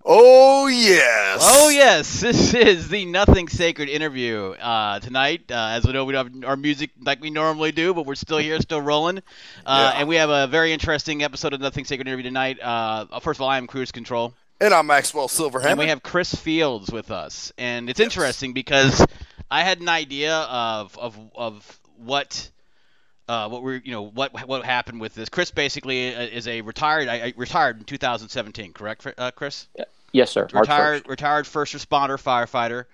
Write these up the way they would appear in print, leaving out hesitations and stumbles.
Oh, yes. Oh, yes. This is the Nothing Sacred interview tonight. As we know, we don't have our music like we normally do, but we're still here, still rolling. And we have a very interesting episode of Nothing Sacred interview tonight. First of all, I am Cruise Control. And I'm Maxwell Silverhammer. And we have Chris Fields with us. And it's interesting because I had an idea of what what happened with this. Chris basically is a retired in 2017, correct, Chris? Yes, sir. Retired first responder firefighter,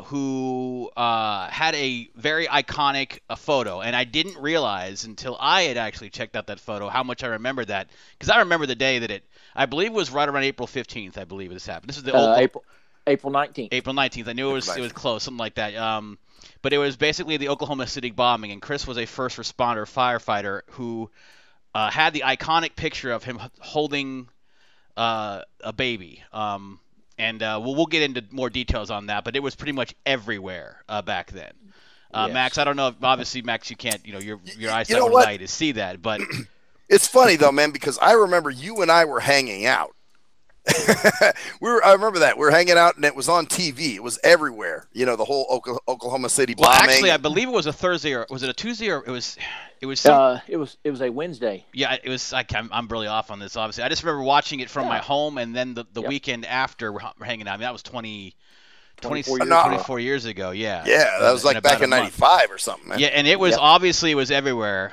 who had a very iconic photo, and I didn't realize until I had actually checked out that photo how much I remember that, because I remember the day that I believe it was right around April 15th. I believe this happened. This is the April 19th. April 19th. I knew it was close, something like that. But it was basically the Oklahoma City bombing, and Chris was a first responder firefighter who had the iconic picture of him holding a baby. We'll get into more details on that, but it was pretty much everywhere back then. Yes. Max, I don't know if, obviously, Max, you can't, your eyesight wouldn't allow you to see that, but it's funny though, man, because I remember you and I were hanging out. I remember that we were hanging out, and it was on TV. It was everywhere. The whole Oklahoma City bombing. Well, actually, I believe it was a Thursday, or was it a Tuesday, or it was it was a Wednesday. Yeah, it was. I'm really off on this. Obviously, I just remember watching it from my home, and then the weekend after we're hanging out. I mean, that was 24 years ago. Yeah. Yeah, that was like back in '95 or something, man. Yeah, and it was obviously it was everywhere.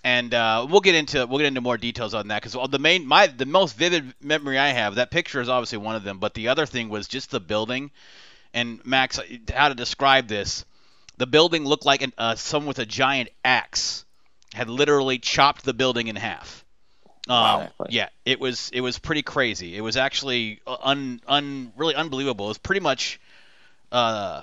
And we'll get into more details on that, because the most vivid memory I have, that picture is obviously one of them, but the other thing was just the building. And Max, how to describe this? The building looked like someone with a giant axe had literally chopped the building in half. Wow. Yeah, it was pretty crazy. It was actually really unbelievable. It was pretty much I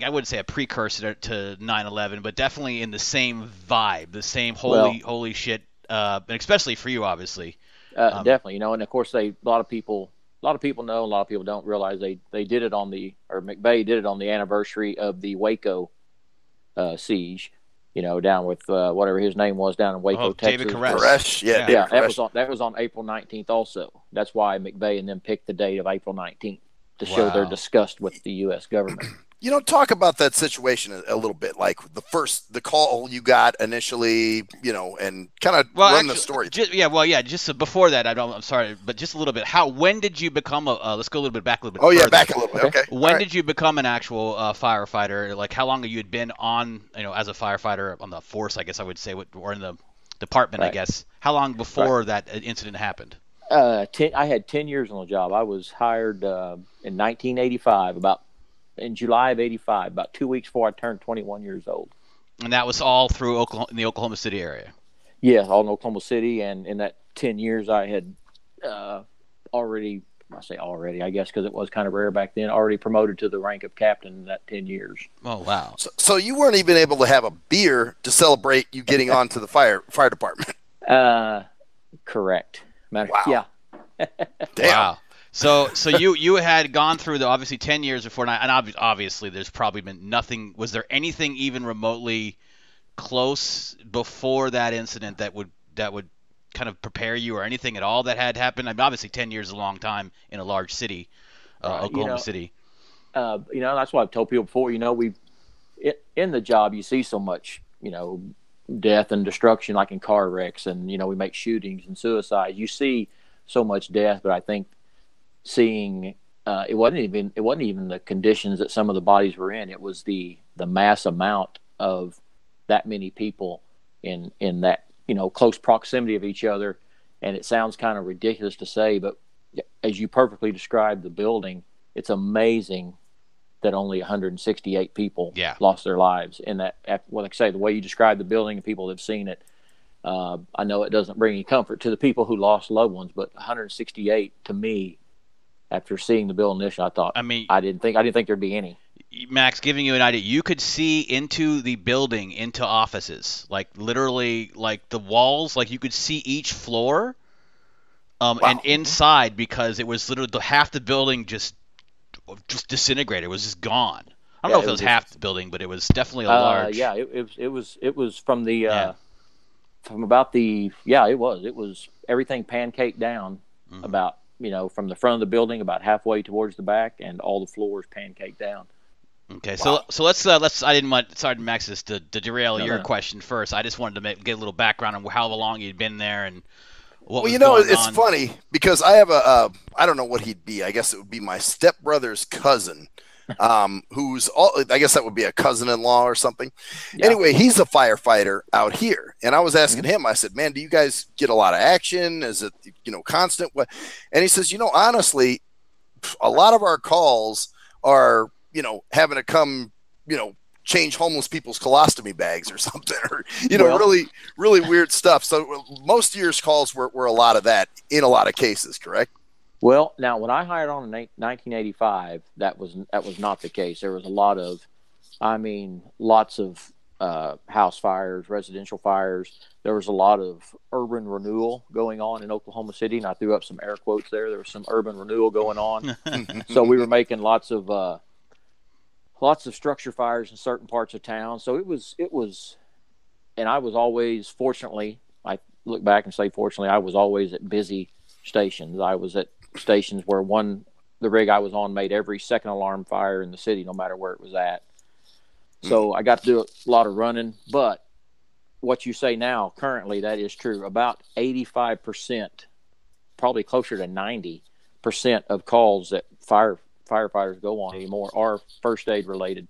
wouldn't say a precursor to 9/11, but definitely in the same vibe, the same holy shit, and especially for you, obviously. Definitely, and of course, a lot of people know, a lot of people don't realize they did it McVeigh did it on the anniversary of the Waco siege. Down with whatever his name was down in Waco, Texas. David Koresh. Yeah, that was on April 19th also. That's why McVeigh and them picked the date of April 19th to show their disgust with the U.S. government. Talk about that situation a little bit, like the call you got initially, and kind of run the story. Just before that, I'm sorry, but just a little bit. When did you become let's go a little bit back a little bit. Oh, further. Yeah, back a little bit. Okay. When did you become an actual firefighter? Like, how long have you been on, as a firefighter on the force, I guess I would say, or in the department, I guess. How long before that incident happened? I had 10 years on the job. I was hired in 1985, in July of 85, about 2 weeks before I turned 21 years old. And that was all through in the Oklahoma City area? Yeah, all in Oklahoma City. And in that 10 years, I had already, I guess because it was kind of rare back then, already promoted to the rank of captain in that 10 years. Oh, wow. So you weren't even able to have a beer to celebrate you getting onto the fire department? Correct. Wow. Yeah. Damn. Wow. So you had gone through the obviously 10 years before, and obviously there's probably been nothing. Was there anything even remotely close before that incident that would kind of prepare you, or anything at all that had happened? I mean, obviously 10 years is a long time in a large city, Oklahoma City. That's what I've told people before. In the job you see so much, death and destruction, like in car wrecks, and we make shootings and suicides. You see so much death, but I think seeing it wasn't even the conditions that some of the bodies were in. It was the mass amount of that many people in that close proximity of each other. And it sounds kind of ridiculous to say, but as you perfectly described the building, it's amazing that only 168 people lost their lives in that. Well, like I say, the way you described the building and people that have seen it, I know it doesn't bring any comfort to the people who lost loved ones, but 168 to me, after seeing the building initially, I didn't think there'd be any. Max, giving you an idea, you could see into the building, into offices, like literally, like the walls, like you could see each floor, and inside, because it was literally half the building just disintegrated. It was just gone. I don't know if it was half the building, but it was definitely a large. Yeah, it was from the from about the it was everything pancaked down about from the front of the building about halfway towards the back, and all the floors pancaked down. Okay, wow. So let's I didn't want, sorry, Max, to derail your question first. I just wanted to get a little background on how long you'd been there and what was going on. It's funny because I have I don't know what he'd be. I guess it would be my stepbrother's cousin, who's I guess that would be a cousin-in-law or something. Yeah. Anyway, he's a firefighter out here, and I was asking him. I said, "Man, do you guys get a lot of action? Is it constant?" What? And he says, honestly, a lot of our calls are having to come, change homeless people's colostomy bags or something, or, really, really weird stuff. So most of your calls were a lot of that in a lot of cases, correct? Well, now when I hired on in 1985, that was not the case. There was lots of house fires, residential fires. There was a lot of urban renewal going on in Oklahoma City, and I threw up some air quotes there. There was some urban renewal going on. So we were making lots of structure fires in certain parts of town. So it was, and I was always, fortunately, I look back and say, fortunately, I was always at busy stations. I was at stations where the rig I was on made every second alarm fire in the city, no matter where it was at. So I got to do a lot of running, but what you say now, currently, that is true. About 85%, probably closer to 90% of calls that firefighters go on anymore are first aid related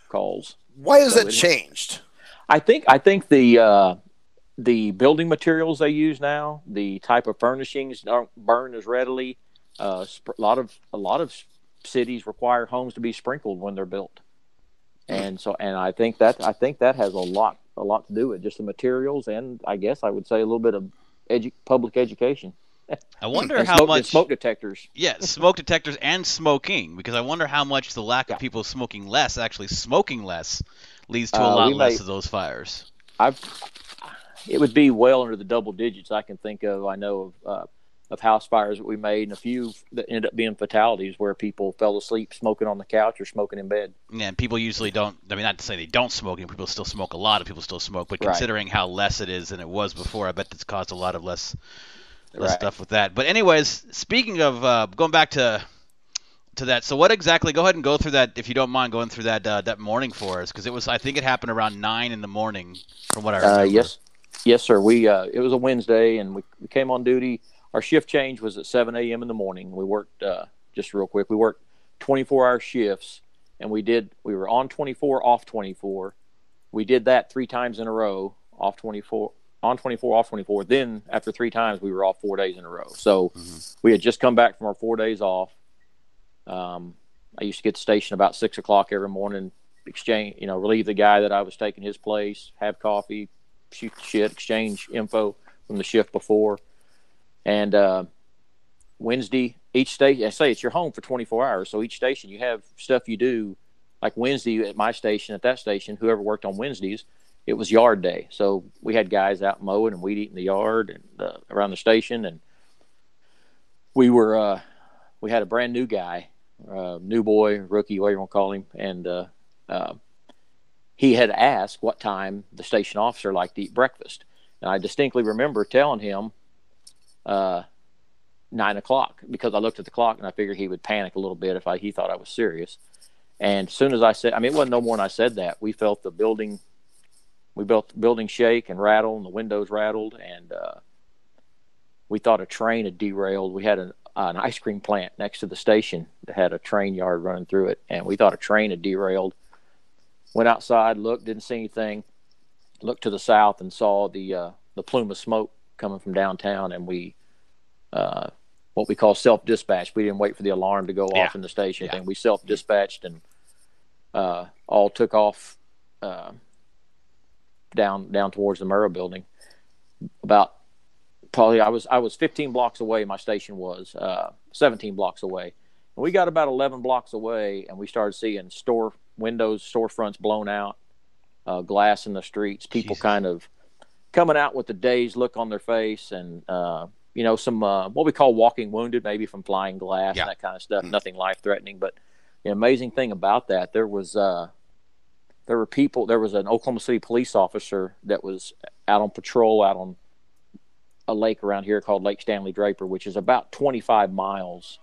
calls. Why has that changed? I think the building materials they use now, the type of furnishings don't burn as readily. A lot of cities require homes to be sprinkled when they're built, and I think that has a lot to do with just the materials, and I guess I would say a little bit of public education. I wonder how much smoke detectors. Yeah, smoke detectors and smoking, because I wonder how much the lack of people smoking less, actually smoking less, leads to a lot less of those fires. It would be well under the double digits. I can think of. I know of house fires that we made, and a few that ended up being fatalities where people fell asleep smoking on the couch or smoking in bed. Yeah, and people usually don't. I mean, not to say they don't smoke, and people still smoke. A lot of people still smoke, but considering how less it is than it was before, I bet it's caused a lot of less stuff with that. But anyways, speaking of going back to that, so what exactly? Go ahead and go through that, if you don't mind going through that morning for us, because I think it happened around 9 in the morning, from what I remember. Yes, sir. We it was a Wednesday, and we came on duty. Our shift change was at 7 a.m. in the morning. We worked just real quick. We worked 24-hour shifts, and we were on 24, off 24. We did that 3 times in a row, off 24. On 24, off 24. Then after 3 times, we were off 4 days in a row. So we had just come back from our 4 days off. I used to get to the station about 6 o'clock every morning, relieve the guy that I was taking his place, have coffee, shoot the shit, exchange info from the shift before. And Wednesday, each station, I say it's your home for 24 hours. So each station, you have stuff you do. Like Wednesday at my station, at that station, whoever worked on Wednesdays, it was yard day. So we had guys out mowing and weed eating the yard and around the station. And we had a brand new guy, new boy, rookie, whatever you want to call him. And he had asked what time the station officer liked to eat breakfast. And I distinctly remember telling him 9 o'clock, because I looked at the clock and I figured he would panic a little bit if he thought I was serious. And as soon as I said, it wasn't no more than I said that, we felt the building shake and rattle, and the windows rattled, and we thought a train had derailed. We had an ice cream plant next to the station that had a train yard running through it, and we thought a train had derailed. Went outside, looked, didn't see anything. Looked to the south and saw the plume of smoke coming from downtown, and we what we call self-dispatched. We didn't wait for the alarm to go off in the station. Yeah. We self-dispatched and all took off down towards the Murrah building. About probably I was 15 blocks away. My station was 17 blocks away, and we got about 11 blocks away, and we started seeing storefronts blown out, glass in the streets, people kind of coming out with a dazed look on their face, and some what we call walking wounded, maybe from flying glass and that kind of stuff. Nothing life threatening, but the amazing thing about that, there were people. There was an Oklahoma City police officer that was out on patrol, out on a lake around here called Lake Stanley Draper, which is about 25 miles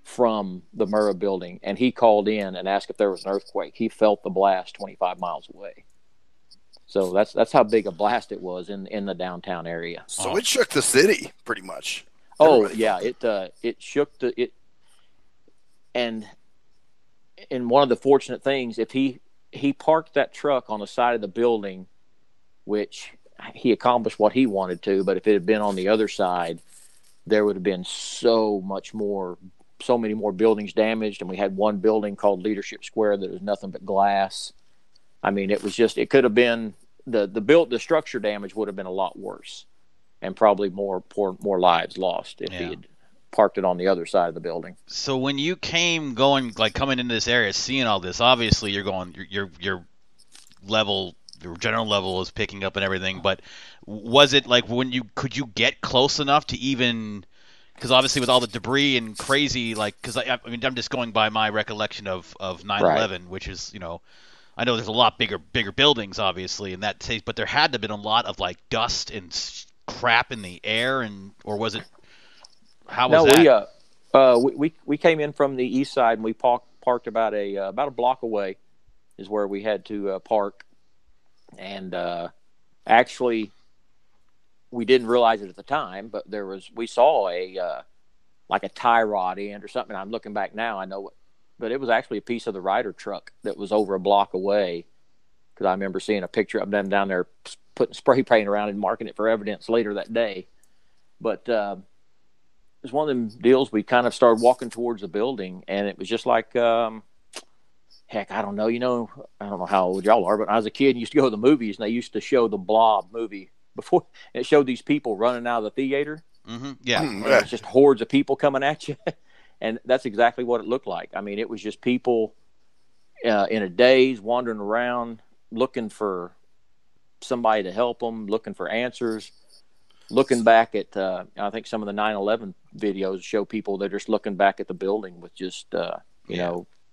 from the Murrah building, and he called in and asked if there was an earthquake. He felt the blast 25 miles away. So that's how big a blast it was in the downtown area. So it shook the city pretty much. Everybody it shook it. And one of the fortunate things, if he parked that truck on the side of the building, which he accomplished what he wanted to, but if it had been on the other side, there would have been so many more buildings damaged, and we had one building called Leadership Square that was nothing but glass. I mean, it could have been the structure damage would have been a lot worse, and probably more lives lost if he had parked it on the other side of the building. So when you coming into this area, seeing all this, obviously your general level is picking up and everything, but was it like could you get close enough to even? Because obviously with all the debris and crazy, because I'm just going by my recollection of 9/11, which is, I know there's a lot bigger buildings obviously in that case, but there had to have been a lot of dust and crap in the air, or was it? How was that? We came in from the east side, and we parked about a block away, is where we had to park, and actually. We didn't realize it at the time, but we saw a tie rod end or something. I'm looking back now, I know it, but it was actually a piece of the Ryder truck that was over a block away. Because I remember seeing a picture of them down there putting spray paint around and marking it for evidence later that day. But it was one of them deals. We kind of started walking towards the building, and it was just like, heck, I don't know. I don't know how old y'all are, but when I was a kid, I used to go to the movies, and they used to show the Blob movie. Before it showed these people running out of the theater. Mm-hmm. Yeah. And it was just hordes of people coming at you. And that's exactly what it looked like. I mean, it was just people in a daze wandering around looking for somebody to help them, looking for answers, looking back at, I think some of the 9/11 videos show people, they're just looking back at the building with just,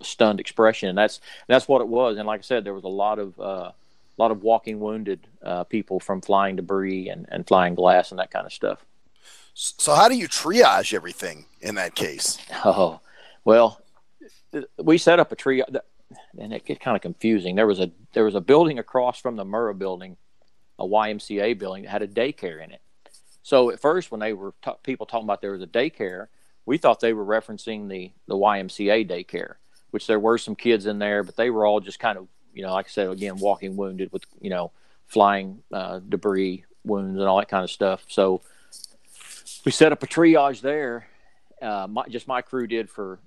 stunned expression. And that's what it was. And like I said, there was a lot of walking wounded people from flying debris and flying glass and that kind of stuff. So how do you triage everything in that case? Oh, well, we set up a triage, and it gets kind of confusing. There was a building across from the Murrah building, a YMCA building that had a daycare in it. So at first, when they were people talking about there was a daycare, we thought they were referencing the YMCA daycare, which there were some kids in there, but they were all just kind of, like I said, again, walking wounded with, flying debris wounds and all that kind of stuff. So we set up a triage there. My crew did for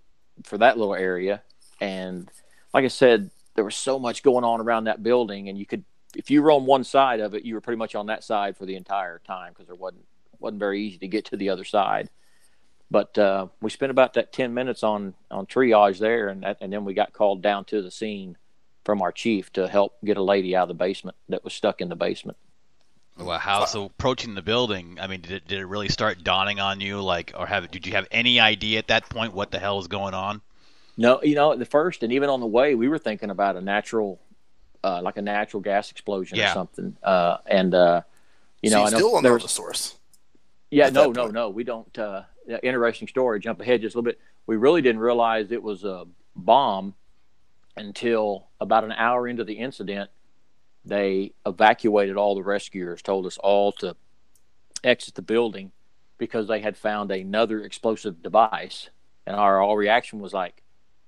that little area. And like I said, there was so much going on around that building, and if you were on one side of it, you were pretty much on that side for the entire time, because there wasn't very easy to get to the other side. But we spent about that 10 minutes on triage there, and then we got called down to the scene from our chief to help get a lady out of the basement that was stuck in the basement. Well, so approaching the building, I mean, did it really start dawning on you, did you have any idea at that point what the hell is going on? No, at the first, and even on the way, we were thinking about a natural gas explosion or something. So you still don't know the source. Yeah, no, we don't. Interesting story. Jump ahead just a little bit. We really didn't realize it was a bomb until about an hour into the incident. They evacuated all the rescuers, told us all to exit the building because they had found another explosive device. And our all reaction was like,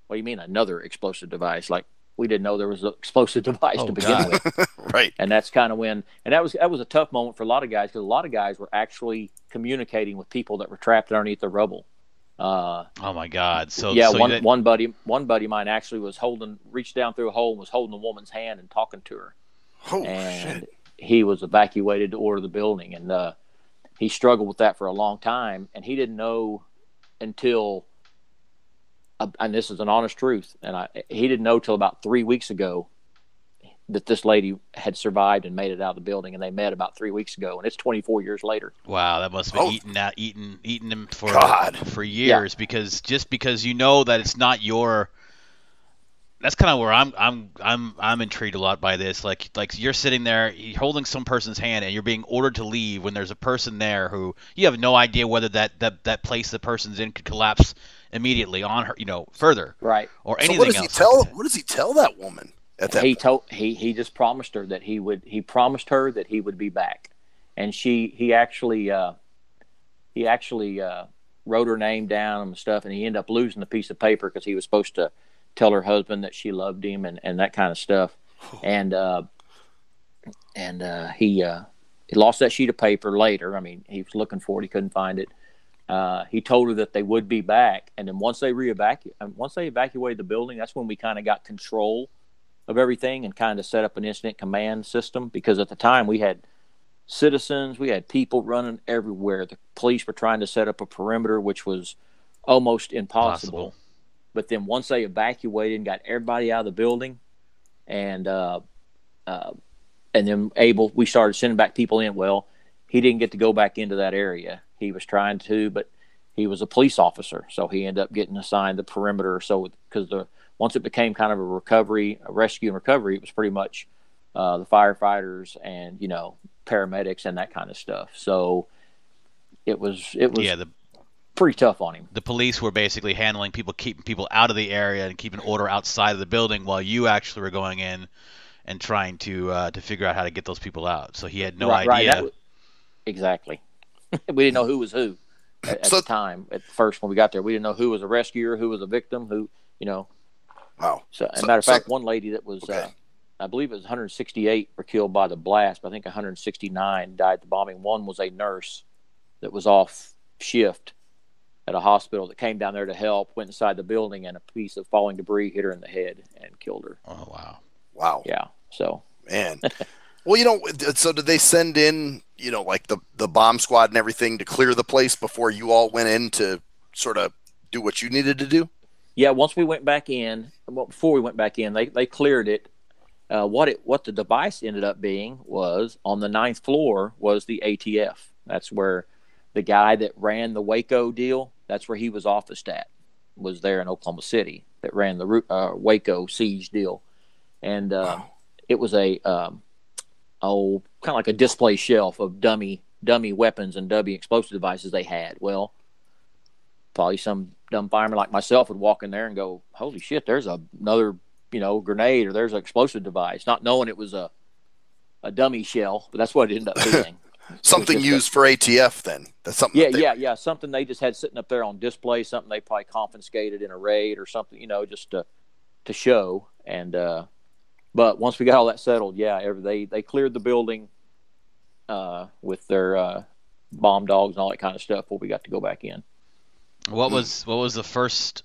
what do you mean another explosive device? Like, we didn't know there was an explosive device to begin with. Right. And that's kind of when, and that was a tough moment for a lot of guys, because a lot of guys were actually communicating with people that were trapped underneath the rubble. Oh my God! One buddy of mine actually reached down through a hole and was holding a woman's hand and talking to her. Oh shit! He was evacuated to order the building, and he struggled with that for a long time, and he didn't know until, and this is an honest truth, he didn't know till about 3 weeks ago that this lady had survived and made it out of the building, and they met about 3 weeks ago, and it's 24 years later. Wow, that must have been eating him for years, because just because you know that it's not your that's kind of where I'm intrigued a lot by this. Like you're sitting there, you're holding some person's hand, and you're being ordered to leave when there's a person there who you have no idea whether that place the person's in could collapse immediately on her, further, right, or So anything what does else. he tell? What does he tell that woman at that point? He just promised her that he promised her that he would be back, and he actually wrote her name down and stuff, and he ended up losing the piece of paper because he was supposed to tell her husband that she loved him and that kind of stuff, and he lost that sheet of paper later. I mean, he was looking for it, he couldn't find it. He told her that they would be back, and then once they evacuated the building, that's when we kind of got control of everything and kind of set up an incident command system, because at the time we had citizens, we had people running everywhere. The police were trying to set up a perimeter, which was almost impossible. But then once they evacuated and got everybody out of the building, and then we started sending back people in. Well, he didn't get to go back into that area. He was trying to, but he was a police officer, so he ended up getting assigned the perimeter. So because once it became kind of a rescue and recovery, it was pretty much the firefighters and paramedics and that kind of stuff. So it was pretty tough on him. The police were basically handling people, keeping people out of the area and keeping order outside of the building, while you actually were going in and trying to figure out how to get those people out. So he had no idea. Right. Exactly. We didn't know who was who at the time. At first, when we got there, we didn't know who was a rescuer, who was a victim, who. Wow. So, as a matter of fact, one lady that was, I believe it was 168 were killed by the blast, but I think 169 died the bombing. One was a nurse that was off shift at a hospital that came down there to help, went inside the building, and a piece of falling debris hit her in the head and killed her. Oh, wow. Wow. Yeah. So. Man. Well, so did they send in, like the bomb squad and everything to clear the place before you all went in to sort of do what you needed to do? Yeah, once we went back in, before we went back in, they cleared it. What the device ended up being was on the 9th floor was the ATF. That's where the guy that ran the Waco deal, that's where he was officed at, was there in Oklahoma City, that ran the Waco siege deal. And it was a kind of like a display shelf of dummy weapons and dummy explosive devices they had. Well, probably some dumb fireman like myself would walk in there and go, holy shit, there's another grenade, or there's an explosive device, not knowing it was a dummy shell, but that's what it ended up being. Something used for ATF then. That's something. Yeah. Something they just had sitting up there on display, something they probably confiscated in a raid or something, just to show. And but once we got all that settled, they cleared the building with their bomb dogs and all that kind of stuff before we got to go back in. What was the first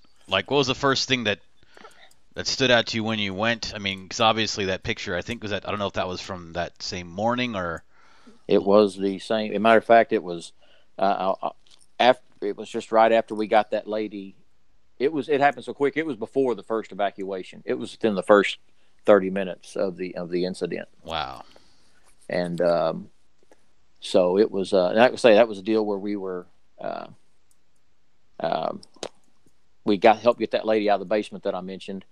thing that stood out to you when you went? I mean, because obviously that picture, I think, I don't know if that was from that same morning or. It was the same. As a matter of fact, it was it was just right after we got that lady. It happened so quick. It was before the first evacuation. It was within the first 30 minutes of the incident. Wow. And so it was. And I would say that was a deal where we were. We got help get that lady out of the basement that I mentioned,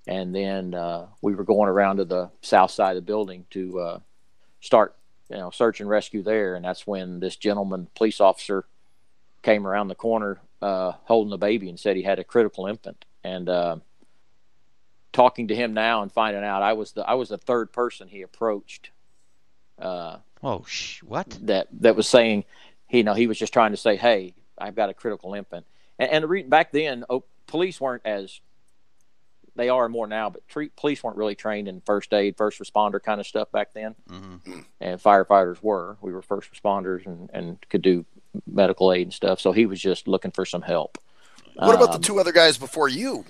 and then we were going around to the south side of the building to start, search and rescue there. And that's when this gentleman, police officer, came around the corner holding a baby and said he had a critical infant. And talking to him now and finding out, I was the third person he approached. What? That was saying, he was just trying to say, hey, I've got a critical infant. And back then, police weren't as they are more now, but police weren't really trained in first aid, first responder kind of stuff back then. Mm-hmm. And firefighters were. We were first responders and could do medical aid and stuff. So he was just looking for some help. What about the two other guys before you?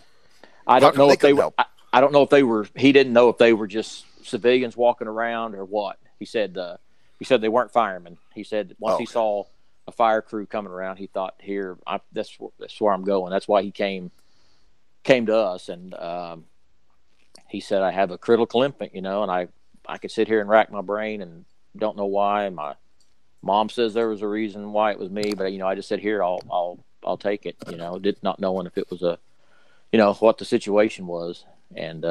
I don't know if they were. I don't know if they were. He didn't know if they were just civilians walking around or what. He said they weren't firemen. He said once he saw a fire crew coming around, he thought, that's where I'm going. That's why he came to us. And he said, I have a critical infant, and I could sit here and rack my brain and don't know why. And my mom says there was a reason why it was me, but I just said, here, I'll take it, not knowing if it was what the situation was. and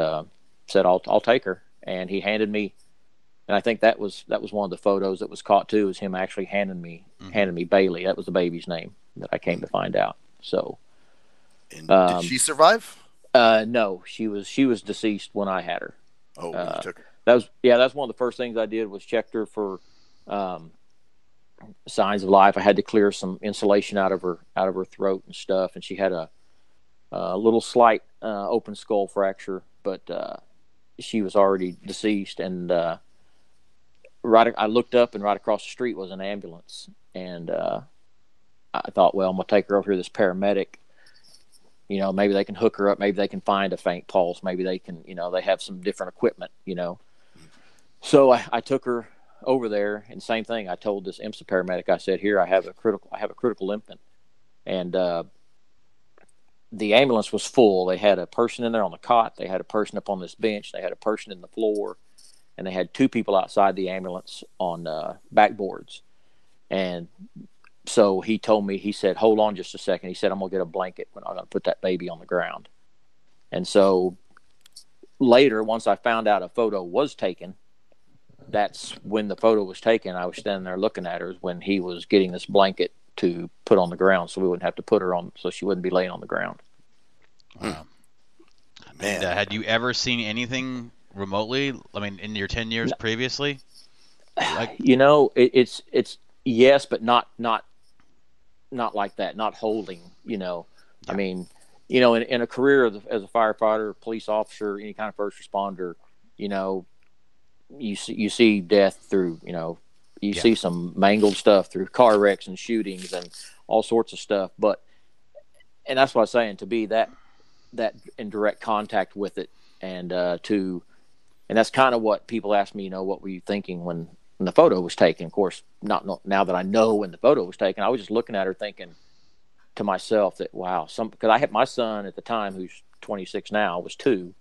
said, I'll take her. And he handed me, and I think that was one of the photos that was caught too, is him actually handing me Bailey. That was the baby's name that I came to find out. So, and did she survive? No, she was deceased when I had her. Oh, when you took her. That's one of the first things I did was checked her for signs of life. I had to clear some insulation out of her throat and stuff, and she had a little slight open skull fracture, but she was already deceased. And I looked up, and right across the street was an ambulance, and I thought, well, I'm gonna take her over here to this paramedic. You know, maybe they can hook her up. Maybe they can find a faint pulse. Maybe they can, they have some different equipment, So I took her over there, and same thing. I told this IMSA paramedic, I said, here, I have a critical infant. And the ambulance was full. They had a person in there on the cot. They had a person up on this bench. They had a person in the floor. And they had two people outside the ambulance on backboards. And so he told me, he said, hold on just a second. He said, I'm going to get a blanket when I'm going to put that baby on the ground. And so later, once I found out a photo was taken, that's when the photo was taken. I was standing there looking at her when he was getting this blanket to put on the ground so we wouldn't have to put her on, so she wouldn't be laying on the ground. Wow. Man. And, had you ever seen anything remotely, I mean, in your 10 years previously? It's yes, but not like that, not holding, Yeah. I mean, in a career as a firefighter, police officer, any kind of first responder, you see death through, you see some mangled stuff through car wrecks and shootings and all sorts of stuff. And that's what I was saying, to be that in direct contact with it, and that's kind of what people ask me, what were you thinking when the photo was taken? Of course, not now that I know when the photo was taken, I was just looking at her thinking to myself that, wow, because I had my son at the time, who's 26 now, was 2.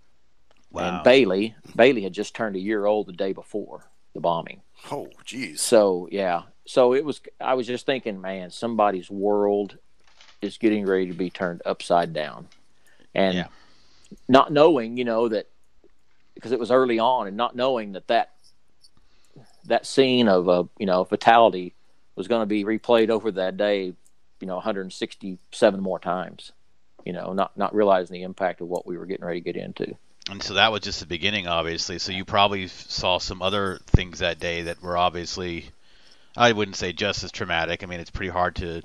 Wow. And Bailey had just turned a year old the day before the bombing. Oh, geez. So, yeah. So I was just thinking, man, somebody's world is getting ready to be turned upside down. And not knowing, that, because it was early on, and not knowing that scene of a fatality was going to be replayed over that day, 167 more times, not realizing the impact of what we were getting ready to get into. And so that was just the beginning, obviously. So you probably saw some other things that day that were obviously, I wouldn't say just as traumatic. I mean, it's pretty hard to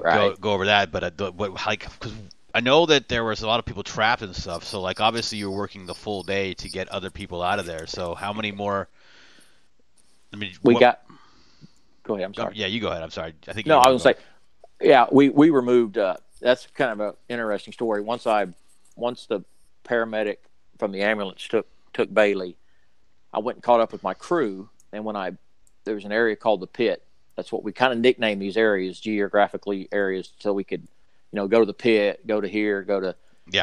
go over that. But because I know that there was a lot of people trapped and stuff. So obviously you were working the full day to get other people out of there. So how many more? I mean, go ahead. I'm sorry. Yeah, you go ahead. I'm sorry. I think. No, I was going to say, yeah, we removed. That's kind of an interesting story. Once the paramedic from the ambulance took Bailey, I went and caught up with my crew, and there was an area called the pit. That's what we kind of nicknamed these areas, geographically areas, so we could, go to the pit, go to here,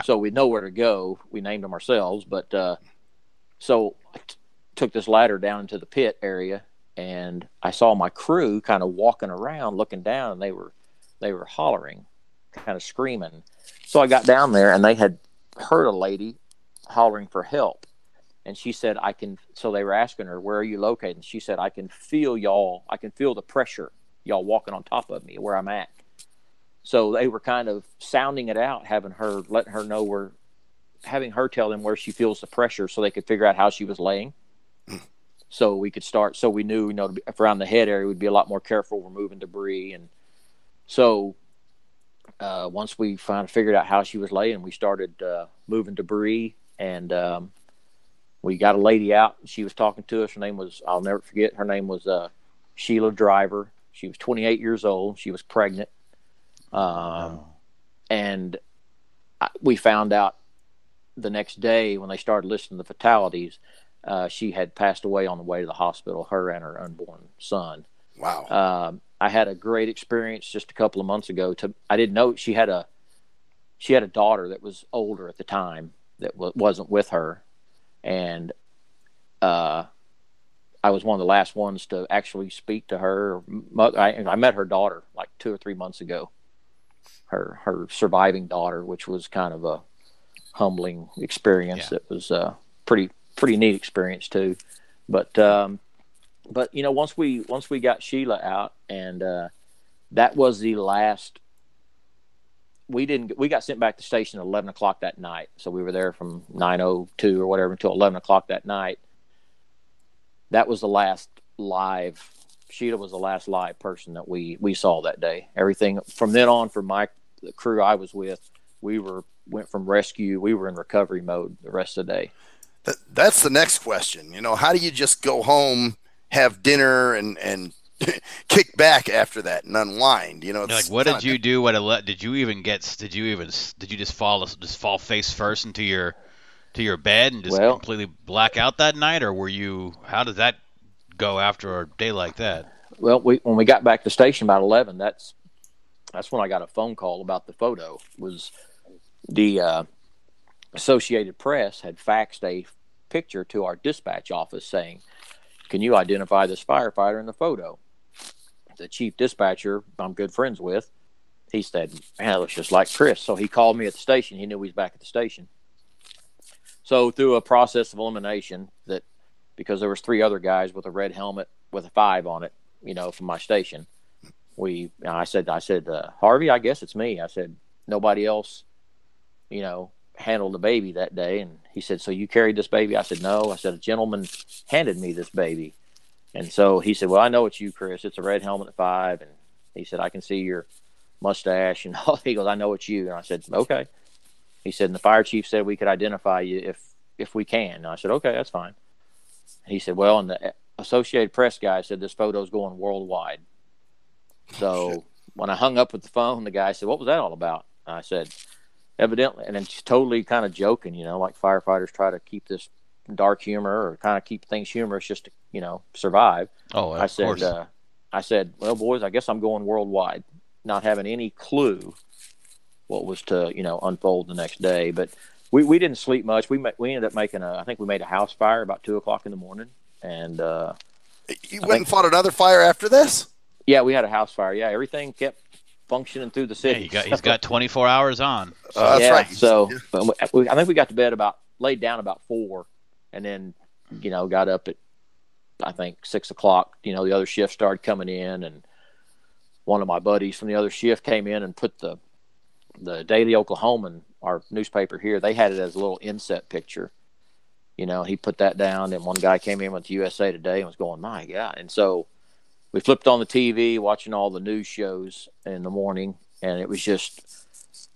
so we know where to go. We named them ourselves, but so I took this ladder down into the pit area, and I saw my crew kind of walking around, looking down, and they were hollering, kind of screaming. So I got down there, and they had heard a lady hollering for help, and she said, so they were asking her, where are you located? And she said, I can feel the pressure, y'all walking on top of me where I'm at. So they were kind of sounding it out, having her tell them where she feels the pressure, so they could figure out how she was laying. So we could start, so we knew, around the head area, we'd be a lot more careful removing debris. And so once we finally figured out how she was laying, we started moving debris, and we got a lady out. She was talking to us. Her name was, I'll never forget, her name was Sheila Driver. She was 28 years old. She was pregnant. And we found out the next day when they started listing the fatalities, she had passed away on the way to the hospital, her and her unborn son. Wow. I had a great experience just a couple of months ago. I didn't know she had a daughter that was older at the time that wasn't with her, and I was one of the last ones to actually speak to her. I met her daughter 2 or 3 months ago, her surviving daughter, which was kind of a humbling experience. It was pretty neat experience too. But once we got Sheila out, and that was the last. We got sent back to station at 11 o'clock that night. So we were there from 9:02 or whatever until 11 o'clock that night. That was the last live. Sheila was the last live person that we saw that day. Everything from then on, for the crew I was with, went from rescue. We were in recovery mode the rest of the day. That's the next question. How do you just go home, have dinner, and kick back after that and unwind? Like, what did you do? Did you just fall face first into your bed and just completely black out that night, or how did that go after a day like that? Well, when we got back to station about 11, that's when I got a phone call about the photo. Was the Associated Press had faxed a picture to our dispatch office saying, "Can you identify this firefighter in the photo?" The chief dispatcher I'm good friends with, he said, "Man, it looks just like Chris." So he called me at the station. He knew he was back at the station. So through a process of elimination, that because there was 3 other guys with a red helmet with a 5 on it, from my station, I said, "Harvey, I guess it's me." I said, "Nobody else, handled the baby that day." And he said, "So you carried this baby?" I said, "No." I said, "A gentleman handed me this baby." And so he said, "Well, I know it's you, Chris. It's a red helmet at 5. And he said, "I can see your mustache." And he goes, "I know it's you." And I said, "Okay." He said, "And the fire chief said we could identify you if we can." And I said, "Okay, that's fine." And he said, "Well, and the Associated Press guy said this photo's going worldwide." So when I hung up with the phone, the guy said, "What was that all about?" And I said, "Evidently," and then just totally kind of joking, like firefighters try to keep this dark humor or kind of keep things humorous just to, survive. Oh, of course. I said, "Well, boys, I guess I'm going worldwide," not having any clue what was to, unfold the next day. But we didn't sleep much. We ended up making I think we made a house fire about 2:00 in the morning. And you went and fought another fire after this? Yeah, we had a house fire. Yeah, everything kept functioning through the city. Yeah, he's got 24 hours on. That's right. So I think we got to bed laid down about 4, and then got up at I think 6 o'clock. The other shift started coming in, and one of my buddies from the other shift came in and put the Daily Oklahoman, our newspaper here. They had it as a little inset picture. He put that down, and one guy came in with USA Today and was going, "My God!" And so we flipped on the TV, watching all the news shows in the morning, and it was just,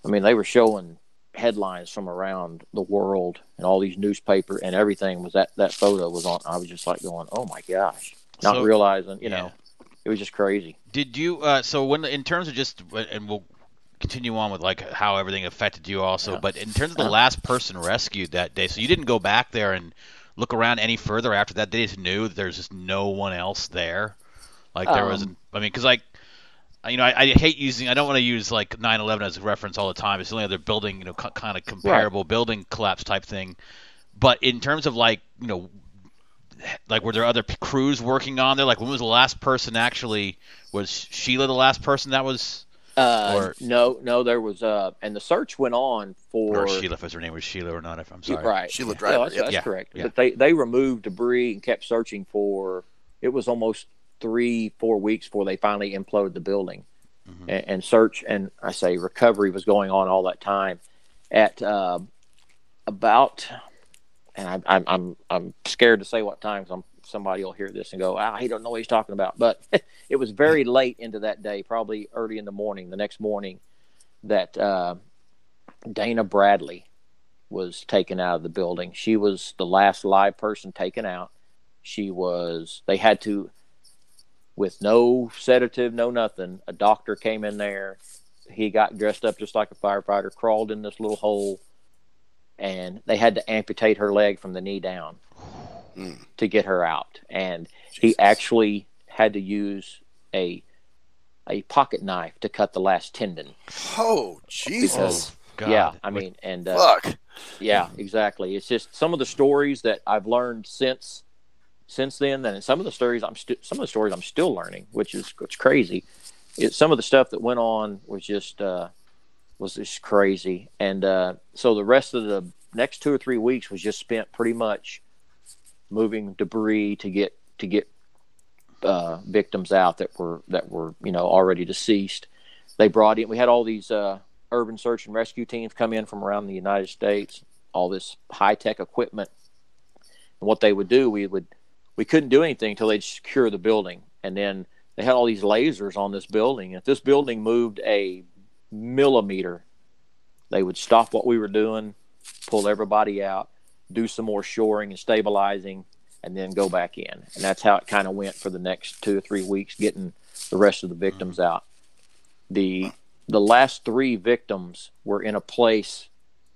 they were showing headlines from around the world, and all these newspaper and everything was that photo was on. I was just like going, "Oh my gosh!" Not realizing, it was just crazy. Did you? So when in terms of just, and we'll continue on with like how everything affected you also, but in terms of the last person rescued that day, so you didn't go back there and look around any further after that? They just knew that there's just no one else there. Like there wasn't. Because like, I hate using. I don't want to use like 9/11 as a reference all the time. It's the only other building, kind of comparable building collapse type thing. But in terms of like, like were there other crews working on there? Like when was the last person actually? Was Sheila the last person that was? No, there was and the search went on for. Or Sheila, if her name was Sheila or not. If I'm sorry, right? Sheila Driver. That's correct. Yeah. But they removed debris and kept searching for. It was almost 3-4 weeks before they finally imploded the building, and search and I say recovery was going on all that time. At about, and I'm scared to say what time because somebody will hear this and go, he don't know what he's talking about. But it was very late into that day, probably early in the morning, the next morning, that Dana Bradley was taken out of the building. She was the last live person taken out. They had to, with no sedative, no nothing, a doctor came in there. He got dressed up just like a firefighter, crawled in this little hole, and they had to amputate her leg from the knee down to get her out. And he actually had to use a pocket knife to cut the last tendon. Oh, Jesus. God. Yeah, I mean, and fuck. Yeah, exactly. It's just some of the stories that I've learned since then, and some of the stories I'm still learning, which is crazy. Some of the stuff that went on was just was just crazy. And so the rest of the next 2 or 3 weeks was just spent pretty much moving debris to get victims out that were already deceased. They brought in. We had all these urban search and rescue teams come in from around the United States. All this high tech equipment. And what they would do, we couldn't do anything until they'd secure the building, and then they had all these lasers on this building. If this building moved a millimeter, they would stop what we were doing, pull everybody out, do some more shoring and stabilizing, and then go back in. And that's how it kind of went for the next 2 or 3 weeks, getting the rest of the victims out. The last 3 victims were in a place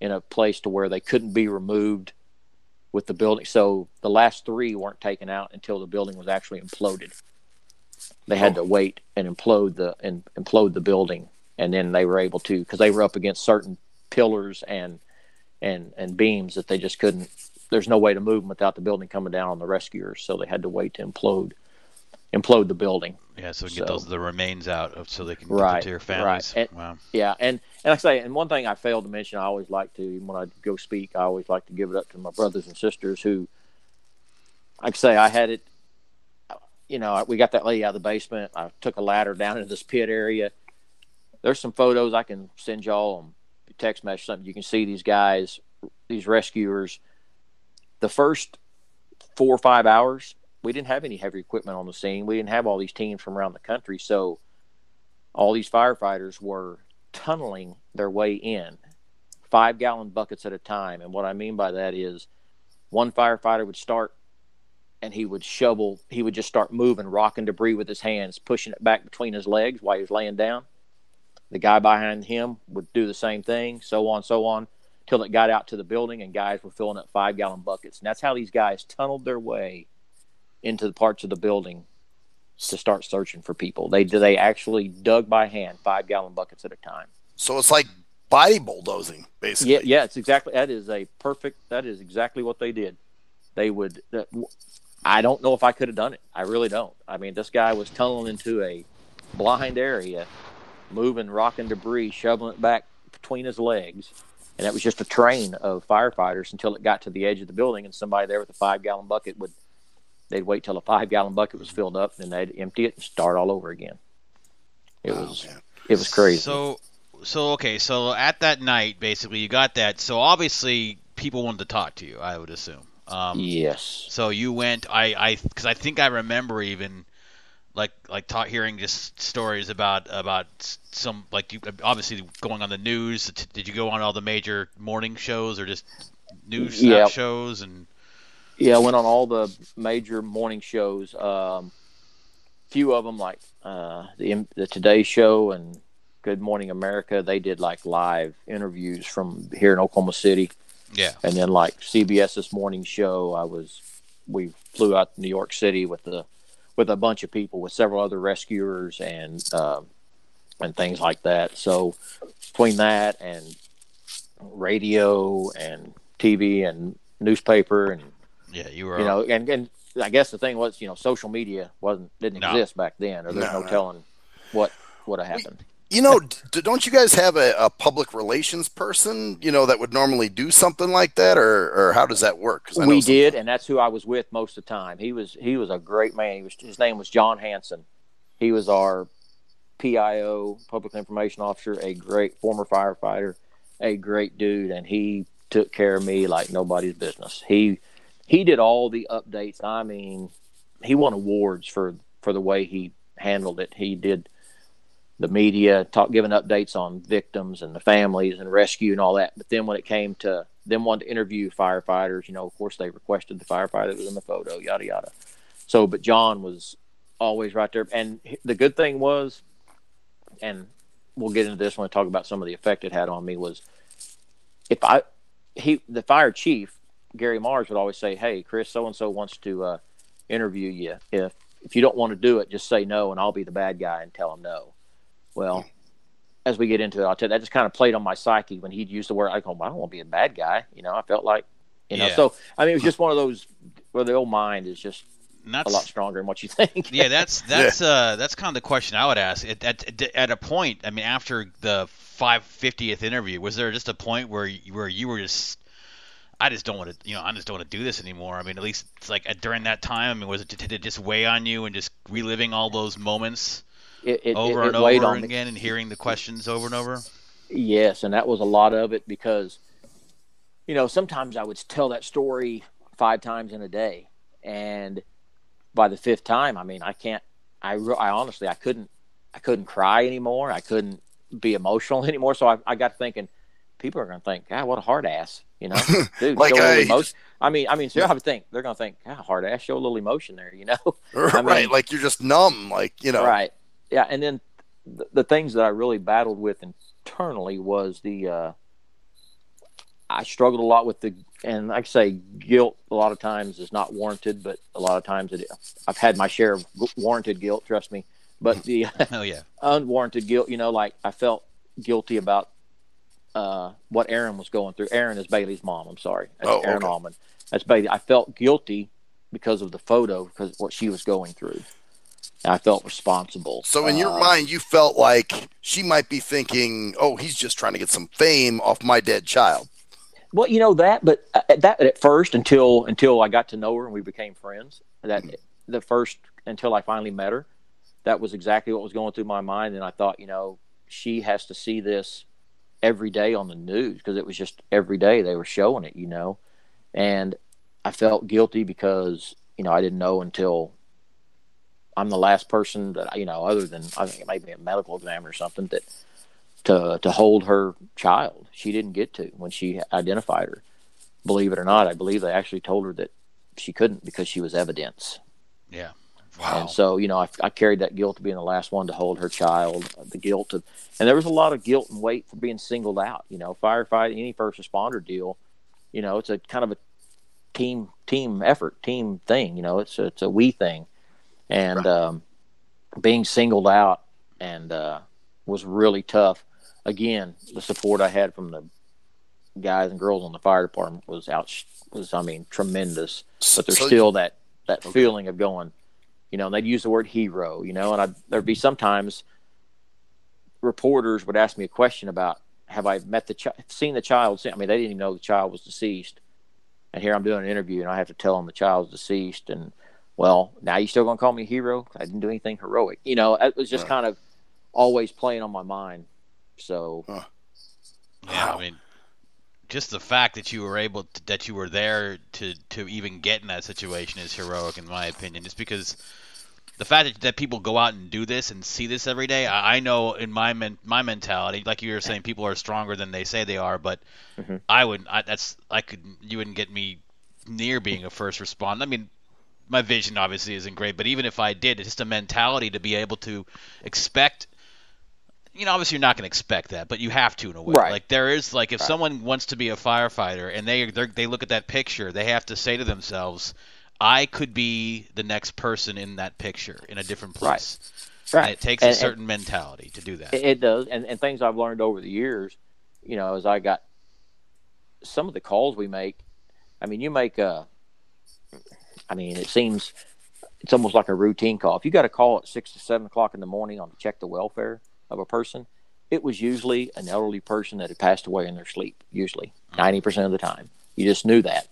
to where they couldn't be removed with the building. So the last 3 weren't taken out until the building was actually imploded. They had to wait and implode the building, and then they were able to, because they were up against certain pillars and beams that they just couldn't. There's no way to move them without the building coming down on the rescuers, so they had to wait to implode the building. Yeah, so we can get the remains out so they can get right, them to your families. Right. Wow. Yeah, and like I say, and one thing I failed to mention, I always like to, even when I go speak, I always like to give it up to my brothers and sisters who, like I say, I had it. We got that lady out of the basement. I took a ladder down into this pit area. There's some photos I can send y'all on text message, something. You can see these guys, these rescuers. The first 4 or 5 hours, we didn't have any heavy equipment on the scene. We didn't have all these teams from around the country. So all these firefighters were tunneling their way in, 5-gallon buckets at a time. And what I mean by that is one firefighter would start, and he would just start moving, rocking debris with his hands, pushing it back between his legs while he was laying down. The guy behind him would do the same thing, so on, till it got out to the building, and guys were filling up 5-gallon buckets. And that's how these guys tunneled their way into the parts of the building to start searching for people. They actually dug by hand, 5-gallon buckets at a time. So it's like body bulldozing, basically. Yeah, it's exactly. That is exactly what they did. They would. I don't know if I could have done it. I really don't. I mean, this guy was tunneling into a blind area, moving, rocking debris, shoveling it back between his legs. And it was just a train of firefighters until it got to the edge of the building, and somebody there with a 5-gallon bucket they'd wait till a 5-gallon bucket was filled up, and they'd empty it and start all over again. It was crazy. So okay, so at that night, basically, you got that. So obviously, people wanted to talk to you, I would assume. Yes. So you went. Because I think I remember even hearing just stories about some, like, you obviously going on the news. Did you go on all the major morning shows or just news shows? And yeah, I went on all the major morning shows. Few of them, like the Today Show and Good Morning America, they did like live interviews from here in Oklahoma City. Yeah. And then like CBS's morning show, we flew out to New York City with a bunch of people, with several other rescuers and things like that. So between that and radio and TV and newspaper and you were and I guess the thing was, social media didn't exist back then, or there's no telling what would have happened. Don't you guys have a public relations person, that would normally do something like that, or how does that work? We did, and that's who I was with most of the time. He was a great man. His name was John Hanson. He was our PIO, Public Information Officer, a great former firefighter, a great dude, and he took care of me like nobody's business. He did all the updates. I mean, he won awards for the way he handled it. He did the media, giving updates on victims and the families and rescue and all that. But then when it came to them wanting to interview firefighters, of course they requested the firefighter that was in the photo, yada, yada. So, but John was always right there. And the good thing was, and we'll get into this when I talk about some of the effect it had on me, was the fire chief, Gary Mars, would always say, "Hey, Chris, so-and-so wants to interview you. If you don't want to do it, just say no, and I'll be the bad guy and tell him no." Well, as we get into it, I'll tell you, that just kind of played on my psyche when he'd use the word. I don't want to be a bad guy. I felt like, so, I mean, it was just one of those where the old mind is just, a lot stronger than what you think. Yeah, that's kind of the question I would ask. At a point, I mean, after the 550th interview, was there just a point where you were just, I just don't want to, I just don't want to do this anymore. I mean, at least it's like during that time, I mean, did it just weigh on you and just reliving all those moments over and over again and hearing the questions over and over? Yes, and that was a lot of it because, sometimes I would tell that story 5 times in a day, and by the 5th time, I mean, I honestly, I couldn't cry anymore. I couldn't be emotional anymore. So I got thinking, people are going to think, God, what a hard ass, dude, like show a little emotion. I mean, so I would think they're going to think, God, hard ass, show a little emotion there, Right. Like you're just numb, Right. Yeah. And then the things that I really battled with internally was I struggled a lot with and like I say, guilt a lot of times is not warranted, but a lot of times I've had my share of warranted guilt, trust me. But the unwarranted guilt, like I felt guilty about what Erin was going through. Erin is Bailey's mom. I'm sorry. That's Erin Allman. That's Bailey. I felt guilty because of the photo, because of what she was going through. And I felt responsible. So in your mind, you felt like she might be thinking, oh, he's just trying to get some fame off my dead child. Well, but that at first, until I got to know her and we became friends, until I finally met her, that was exactly what was going through my mind. And I thought, she has to see this every day on the news, because it was just every day they were showing it, and I felt guilty because, I didn't know until I'm the last person that, other than, I think it might be a medical examiner or something, that to hold her child. She didn't get to when she identified her. Believe it or not, I believe they actually told her that she couldn't because she was evidence. Yeah. Wow. And so, I carried that guilt of being the last one to hold her child, the guilt of, and there was a lot of guilt and weight for being singled out. Firefighting, any first responder deal, it's a kind of a team effort, team thing. It's a we thing, and being singled out and was really tough. Again, the support I had from the guys and girls on the fire department was tremendous. But there's still that feeling of going, and they'd use the word hero, and there'd be sometimes reporters would ask me a question about, have I met seen the child? I mean, they didn't even know the child was deceased. And here I'm doing an interview and I have to tell them the child's deceased. And, well, now you still going to call me a hero? I didn't do anything heroic. It was just kind of always playing on my mind. So, yeah, I mean, just the fact that you were that you were there to even get in that situation is heroic, in my opinion. Just because the fact that people go out and do this and see this every day, I know in my mentality, like you were saying, people are stronger than they say they are, but you wouldn't get me near being a first responder. I mean, my vision obviously isn't great, but even if I did, it's just a mentality to be able to expect. Obviously you're not going to expect that, but you have to in a way. Right. Like there is, like if someone wants to be a firefighter and they look at that picture, they have to say to themselves, I could be the next person in that picture in a different place. Right. And it takes a certain mentality to do that. It does. And things I've learned over the years, as I got some of the calls we make, I mean, it seems it's almost like a routine call. If you got a call at 6 to 7 o'clock in the morning on to check the welfare of a person, it was usually an elderly person that had passed away in their sleep, usually 90% of the time. You just knew that.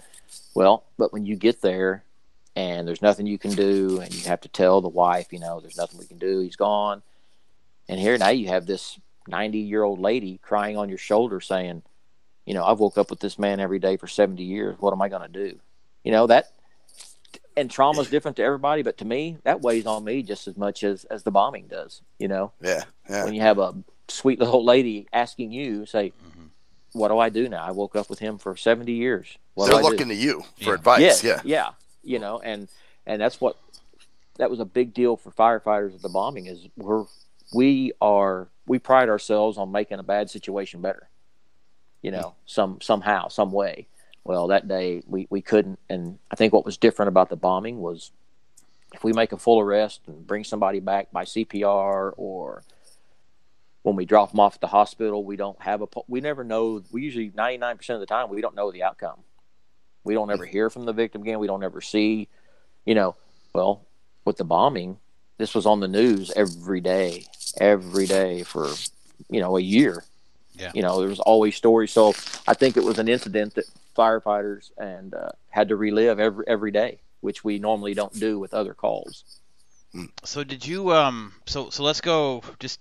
Well, but when you get there and there's nothing you can do and you have to tell the wife, there's nothing we can do, he's gone. And here now you have this 90-year-old lady crying on your shoulder saying, I've woke up with this man every day for 70 years. What am I going to do? And trauma's different to everybody, but to me, that weighs on me just as much as the bombing does, Yeah. When you have a sweet little lady asking you, say, what do I do now? I woke up with him for 70 years. They're looking to you for advice. Yeah. And that was a big deal for firefighters at the bombing is we pride ourselves on making a bad situation better, somehow, some way. Well, that day we couldn't. And I think what was different about the bombing was if we make a full arrest and bring somebody back by CPR, or when we drop them off at the hospital, we never know. We usually 99% of the time, we don't know the outcome. We don't ever hear from the victim again. We don't ever see, Well, with the bombing, this was on the news every day for, a year. Yeah. There was always stories. So I think it was an incident that firefighters and had to relive every day, which we normally don't do with other calls. So did you so let's go just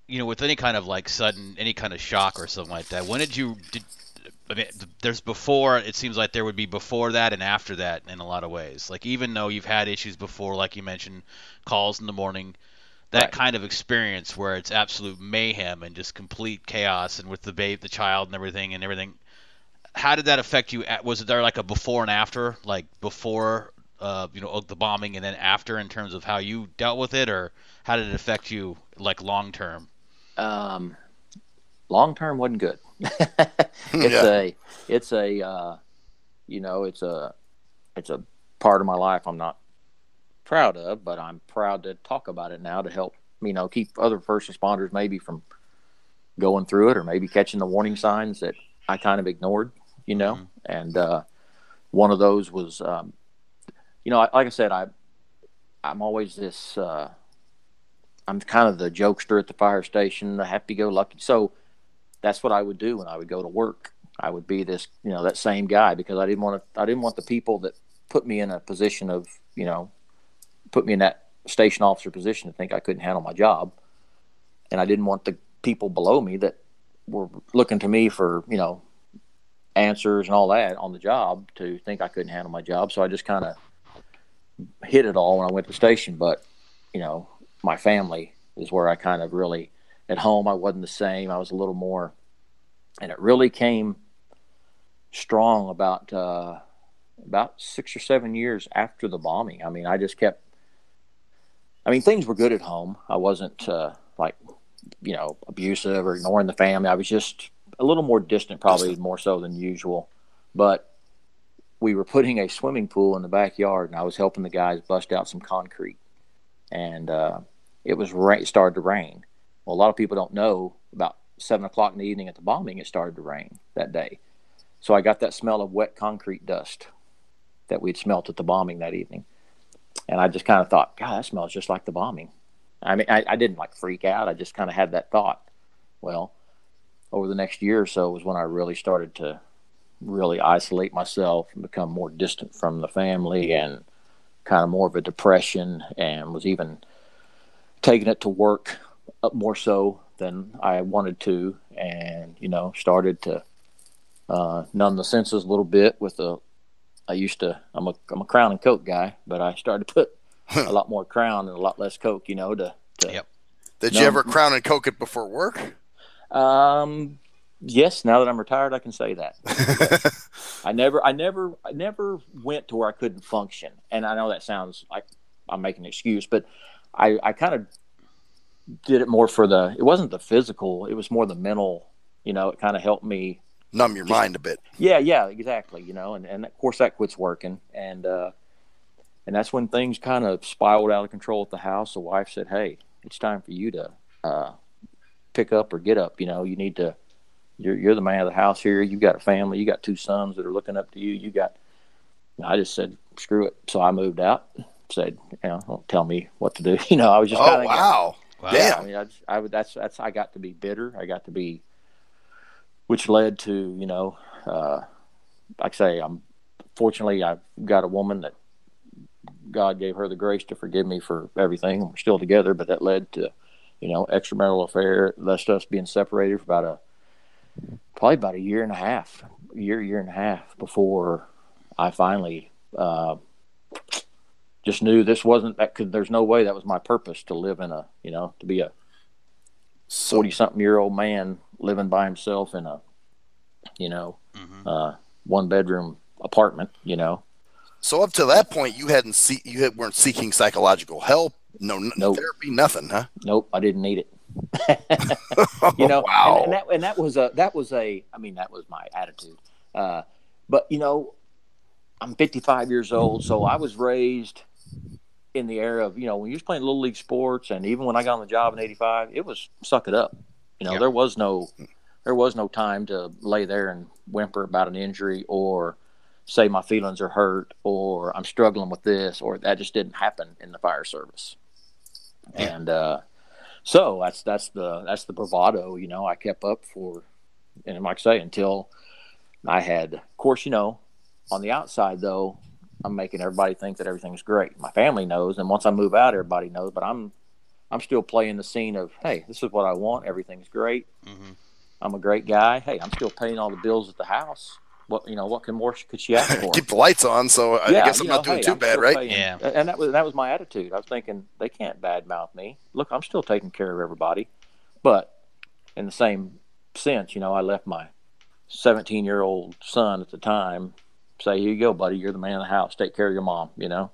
with any kind of like sudden any kind of shock or something like that. When I mean, there's before, it seems like there would be before that and after that in a lot of ways. Like, even though you've had issues before, like you mentioned, calls in the morning, that kind of experience where it's absolute mayhem and just complete chaos, and with the child and everything, how did that affect you? Was there like a before and after, like before, the bombing, and then after in terms of how you dealt with it, or how did it affect you, like long term? Long term wasn't good. It's a part of my life I'm not proud of, but I'm proud to talk about it now to help, keep other first responders maybe from going through it, or maybe catching the warning signs that I kind of ignored, Mm-hmm. And one of those was, like I said, I'm always this, I'm kind of the jokester at the fire station, the happy-go-lucky. So that's what I would do when I would go to work. I would be this, that same guy, because I didn't want the people that put me in a position of, put me in that station officer position to think I couldn't handle my job. And I didn't want the people below me that were looking to me for, answers and all that on the job to think I couldn't handle my job. So I just kind of hid it all when I went to the station. But, my family is where I kind of really, at home, I wasn't the same. I was a little more, and it really came strong about 6 or 7 years after the bombing. I mean, things were good at home. I wasn't abusive or ignoring the family. I was just a little more distant, probably more so than usual. But we were putting a swimming pool in the backyard, and I was helping the guys bust out some concrete. And it started to rain. Well, a lot of people don't know, about 7 o'clock in the evening at the bombing, it started to rain that day. So I got that smell of wet concrete dust that we'd smelt at the bombing that evening. And I just kind of thought, God, that smells just like the bombing. I mean, I didn't freak out. I just kind of had that thought. Well, over the next year or so was when I really started to really isolate myself and become more distant from the family, and kind of more of a depression, and was even taking it to work more so than I wanted to, and started to numb the senses a little bit with I'm a Crown and Coke guy, but I started to put a lot more Crown and a lot less Coke, to Yep. Did you ever Crown and Coke it before work? Yes, now that I'm retired, I can say that. I never went to where I couldn't function. And I know that sounds like I'm making an excuse, but I kind of did it more it wasn't the physical, it was more the mental, it kind of helped me numb your mind a bit. Yeah, exactly. And of course that quits working. And that's when things kind of spiraled out of control at the house. The wife said, "Hey, it's time for you to pick up or get up. You need to, you're the man of the house here. You've got a family. You got 2 sons that are looking up to you. I just said, screw it. So I moved out, said, don't tell me what to do. I was just kind of, wow. Yeah. I mean, I got to be bitter. I got to be, which led to, like I say, fortunately I've got a woman that God gave her the grace to forgive me for everything. We're still together, but that led to, extramarital affair, left us being separated for probably about a year and a half before I finally just knew this wasn't that. There's no way that was my purpose, to live in to be a 40-something-year-old man living by himself in a, Mm-hmm. 1-bedroom apartment, So up to that point, you weren't seeking psychological help. No, nope. Therapy, nothing, huh? Nope, I didn't need it. Wow. And that was my attitude. But I'm 55 years old, so I was raised in the era of, when you was playing little league sports, and even when I got on the job in '85, it was suck it up. Yep. There was no time to lay there and whimper about an injury or say my feelings are hurt or I'm struggling with this, or that just didn't happen in the fire service. And so that's the bravado, you know, I kept up for, and like I say, until I had, of course, you know, on the outside though, I'm making everybody think that everything's great. My family knows, and once I move out, everybody knows. But I'm still playing the scene of, hey, this is what I want. Everything's great. Mm-hmm. I'm a great guy. Hey, I'm still paying all the bills at the house. What more could she ask for? Keep the lights on, so I guess I'm not doing too bad, right? Paying. Yeah. And that was my attitude. I was thinking, they can't badmouth me. Look, I'm still taking care of everybody. But in the same sense, you know, I left my 17-year-old son at the time, say, here you go, buddy. You're the man of the house. Take care of your mom, you know.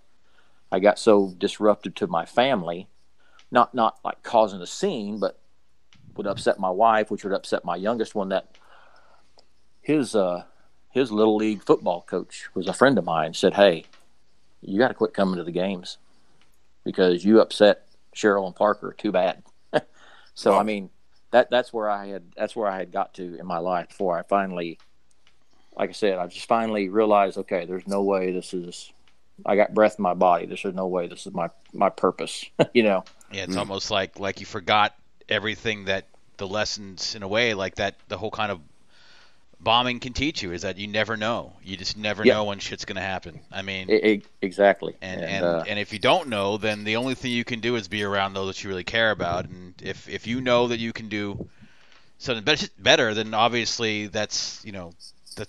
I got so disruptive to my family, not like causing a scene, but would upset my wife, which would upset my youngest one, that his little league football coach was a friend of mine, said, hey, you got to quit coming to the games because you upset Cheryl and Parker too bad. So, I mean, that's where I had got to in my life before I finally, like I said, I just finally realized, okay, there's no way I got breath in my body. There's no way this is my purpose, you know? Yeah. It's almost like you forgot everything that the lessons in a way, like that, the whole kind of bombing can teach you is that you never know. You just never know when shit's going to happen. I mean, exactly. And if you don't know, then the only thing you can do is be around those that you really care about. And if you know that you can do something better, then obviously that's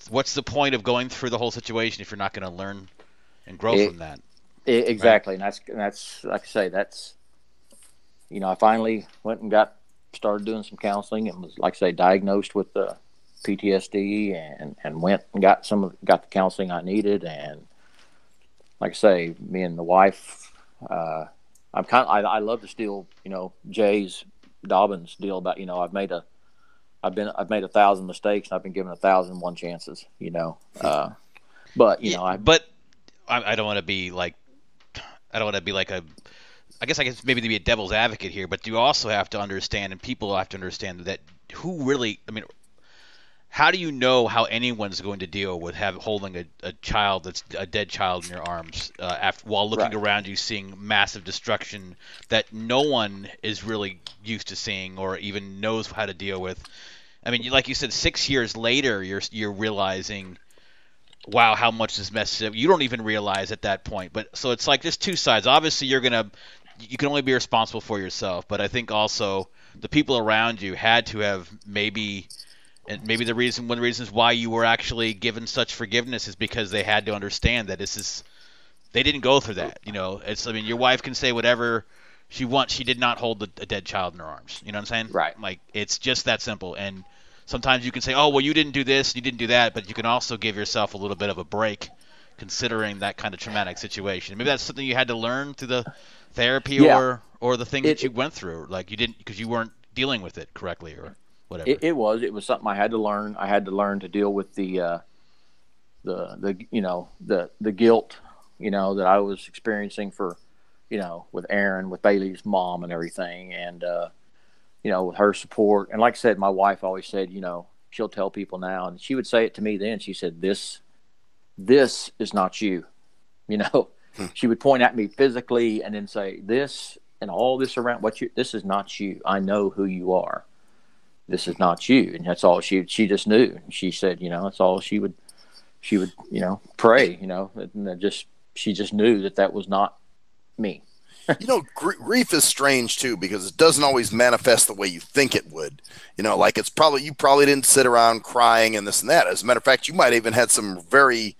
what's the point of going through the whole situation if you're not going to learn and grow from that? Exactly. Right? And that's like I say, that's, you know, I finally went and started doing some counseling and was, like I say, diagnosed with PTSD and went and got the counseling I needed. And like I say, me and the wife, I love to steal, you know, Jay's Dobbins deal about, you know, I've made 1,000 mistakes and I've been given 1,001 chances, you know. But you know, I don't want to be like I guess maybe to be a devil's advocate here, but you also have to understand, and people have to understand that how do you know how anyone's going to deal with holding a child that's a dead child in your arms while looking around you, seeing massive destruction that no one is really used to seeing or even knows how to deal with? I mean, like you said, 6 years later, you're realizing, wow, how much this messes up. You don't even realize at that point. But so it's like just two sides. Obviously, you can only be responsible for yourself, but I think also the people around you had to have maybe one of the reasons why you were actually given such forgiveness is because they had to understand that they didn't go through that. You know, your wife can say whatever she wants. She did not hold a dead child in her arms. You know what I'm saying? Right. Like, it's just that simple. And sometimes you can say, oh, well, you didn't do this, you didn't do that, but you can also give yourself a little bit of a break considering that kind of traumatic situation. Maybe that's something you had to learn through the therapy or the things that you went through, like you didn't, because you weren't dealing with it correctly or whatever. It was something I had to learn. I had to learn to deal with the guilt, you know, that I was experiencing for, you know, with Aaron, with Bailey's mom and everything. And, you know, with her support. And like I said, my wife always said, you know, she'll tell people now, and she would say it to me then. She said, this is not you, you know. She would point at me physically and then say, this and all this around this is not you. I know who you are. This is not you. And that's all she just knew. She said, you know, that's all she would, you know, pray, you know, and she just knew that was not me. You know, grief is strange too, because it doesn't always manifest the way you think it would. You know, like you probably didn't sit around crying and this and that. As a matter of fact, you might even had some very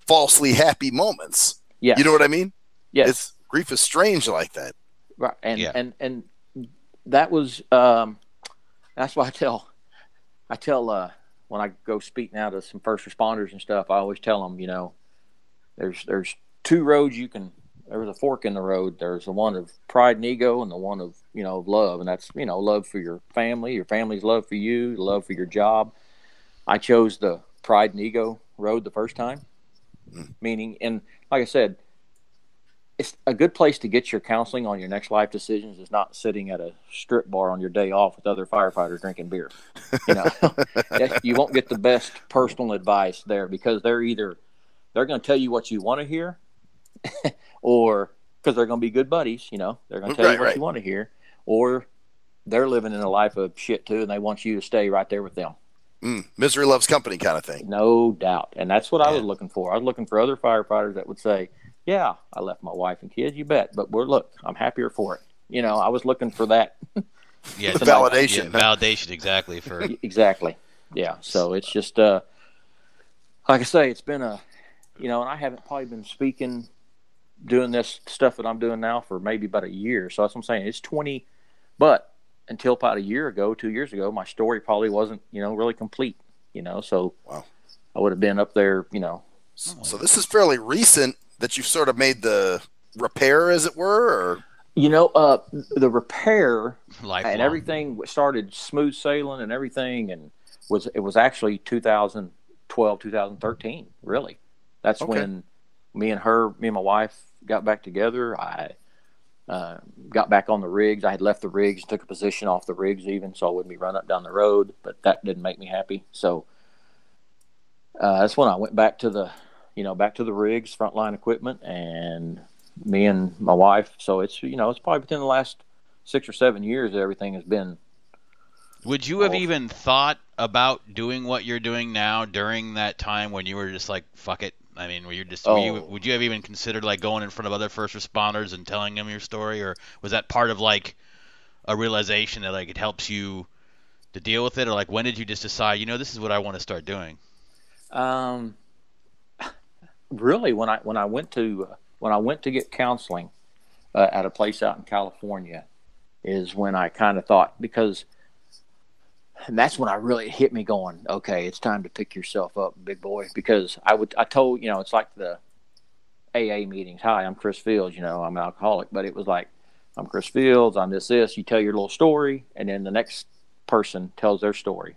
falsely happy moments. Yes. You know what I mean? Yes. Grief is strange like that. Right. And that was, that's why I tell when I go speak now to some first responders and stuff, I always tell them, you know, there's two roads there's a fork in the road. There's the one of pride and ego and the one of, you know, love. And that's, you know, love for your family's love for you, love for your job. I chose the pride and ego road the first time, meaning, and like I said, it's a good place to get your counseling on your next life decisions is not sitting at a strip bar on your day off with other firefighters drinking beer. You know, you won't get the best personal advice there because they're they're going to tell you what you want to hear, or because they're going to be good buddies, you know, they're going to tell you what you want to hear, or they're living in a life of shit too, and they want you to stay right there with them. Misery loves company kind of thing. No doubt. And that's what I was looking for. I was looking for other firefighters that would say, yeah, I left my wife and kids, you bet, but look, I'm happier for it. You know, I was looking for that. Yeah, validation. Yeah, validation, exactly. Exactly. Yeah. So it's just, like I say, it's been you know, and I haven't probably been doing this stuff that I'm doing now for maybe about a year. So that's what I'm saying. It's 20, but until about 2 years ago, my story probably wasn't, you know, really complete, you know, so wow. I would have been up there, you know. So this is fairly recent that you've sort of made the repair, as it were, or? You know, the repair Lifelong. And everything started smooth sailing and everything, and it was actually 2012, 2013, really. That's when me and my wife got back together. I got back on the rigs. I had left the rigs, took a position off the rigs even, so I wouldn't be running up down the road, but that didn't make me happy. So that's when I went back to the rigs, frontline equipment, and me and my wife. So it's, you know, it's probably within the last 6 or 7 years that everything has been. Would you have even thought about doing what you're doing now during that time when you were just like, fuck it? I mean, would you have even considered like going in front of other first responders and telling them your story, or was that part of like a realization that like it helps you to deal with it, or like when did you just decide, you know, this is what I want to start doing? Really, when I went to get counseling at a place out in California, is when I kind of thought, and that's when I really hit me going, okay, it's time to pick yourself up, big boy. Because I told, you know, it's like the AA meetings. Hi, I'm Chris Fields. You know, I'm an alcoholic, but it was like, I'm Chris Fields. I'm this. You tell your little story, and then the next person tells their story.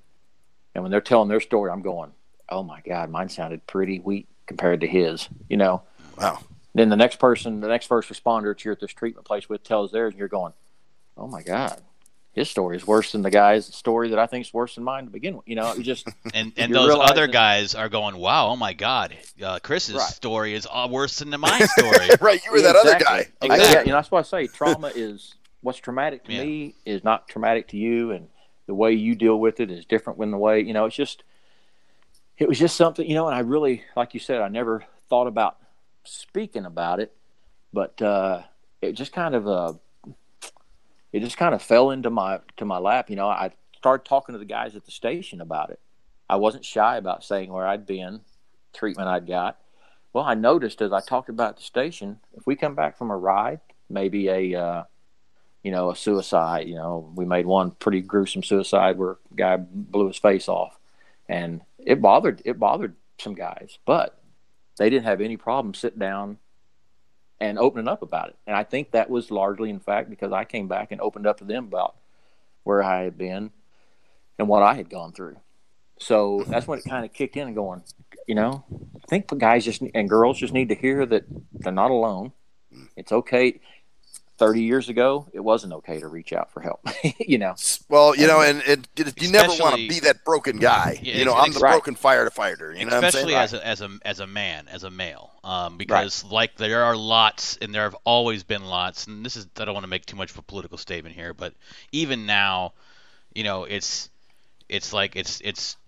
And when they're telling their story, I'm going, oh my God, mine sounded pretty weak compared to his. You know. Wow. Then the next first responder that you're at this treatment place with tells theirs, and you're going, oh my God, his story is worse than the guy's story that I think is worse than mine to begin with. You know, it just and those other guys are going, wow, oh my God, Chris's story is worse than my story. Right, you were that other guy. Exactly. You know, that's why I say trauma is what's traumatic to me is not traumatic to you, and the way you deal with it is different. When the way, you know, it was just something, you know. And I really, like you said, I never thought about speaking about it, but it just kind of fell into my lap. You know, I started talking to the guys at the station about it. I wasn't shy about saying where I'd been, treatment I'd got. Well, I noticed as I talked about the station, if we come back from a ride, maybe a suicide, you know, we made one pretty gruesome suicide where a guy blew his face off, and it bothered some guys, but they didn't have any problem sitting down and opening up about it. And I think that was largely, in fact, because I came back and opened up to them about where I had been and what I had gone through. So that's when it kind of kicked in and going, you know, I think guys and girls just need to hear that they're not alone. It's okay. 30 years ago, it wasn't okay to reach out for help, you know. Well, you know, and you never want to be that broken guy. Yeah, you know, I'm the broken firefighter. You know what I'm saying? Especially as a man, as a male, because like there are lots, and there have always been lots. And this is, I don't want to make too much of a political statement here, but even now, you know, it's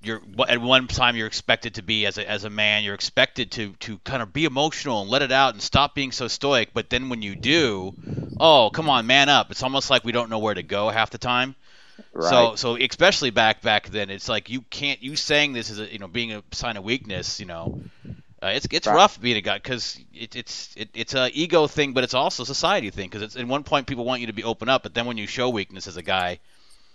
you're at one time you're expected to be as a man, you're expected to kind of be emotional and let it out and stop being so stoic. But then when you do, oh, come on, man up. It's almost like we don't know where to go half the time. Right. So especially back then, it's like you saying this is being a sign of weakness. You know, it's rough being a guy because it's a ego thing, but it's also a society thing because it's at one point people want you to be open up, but then when you show weakness as a guy.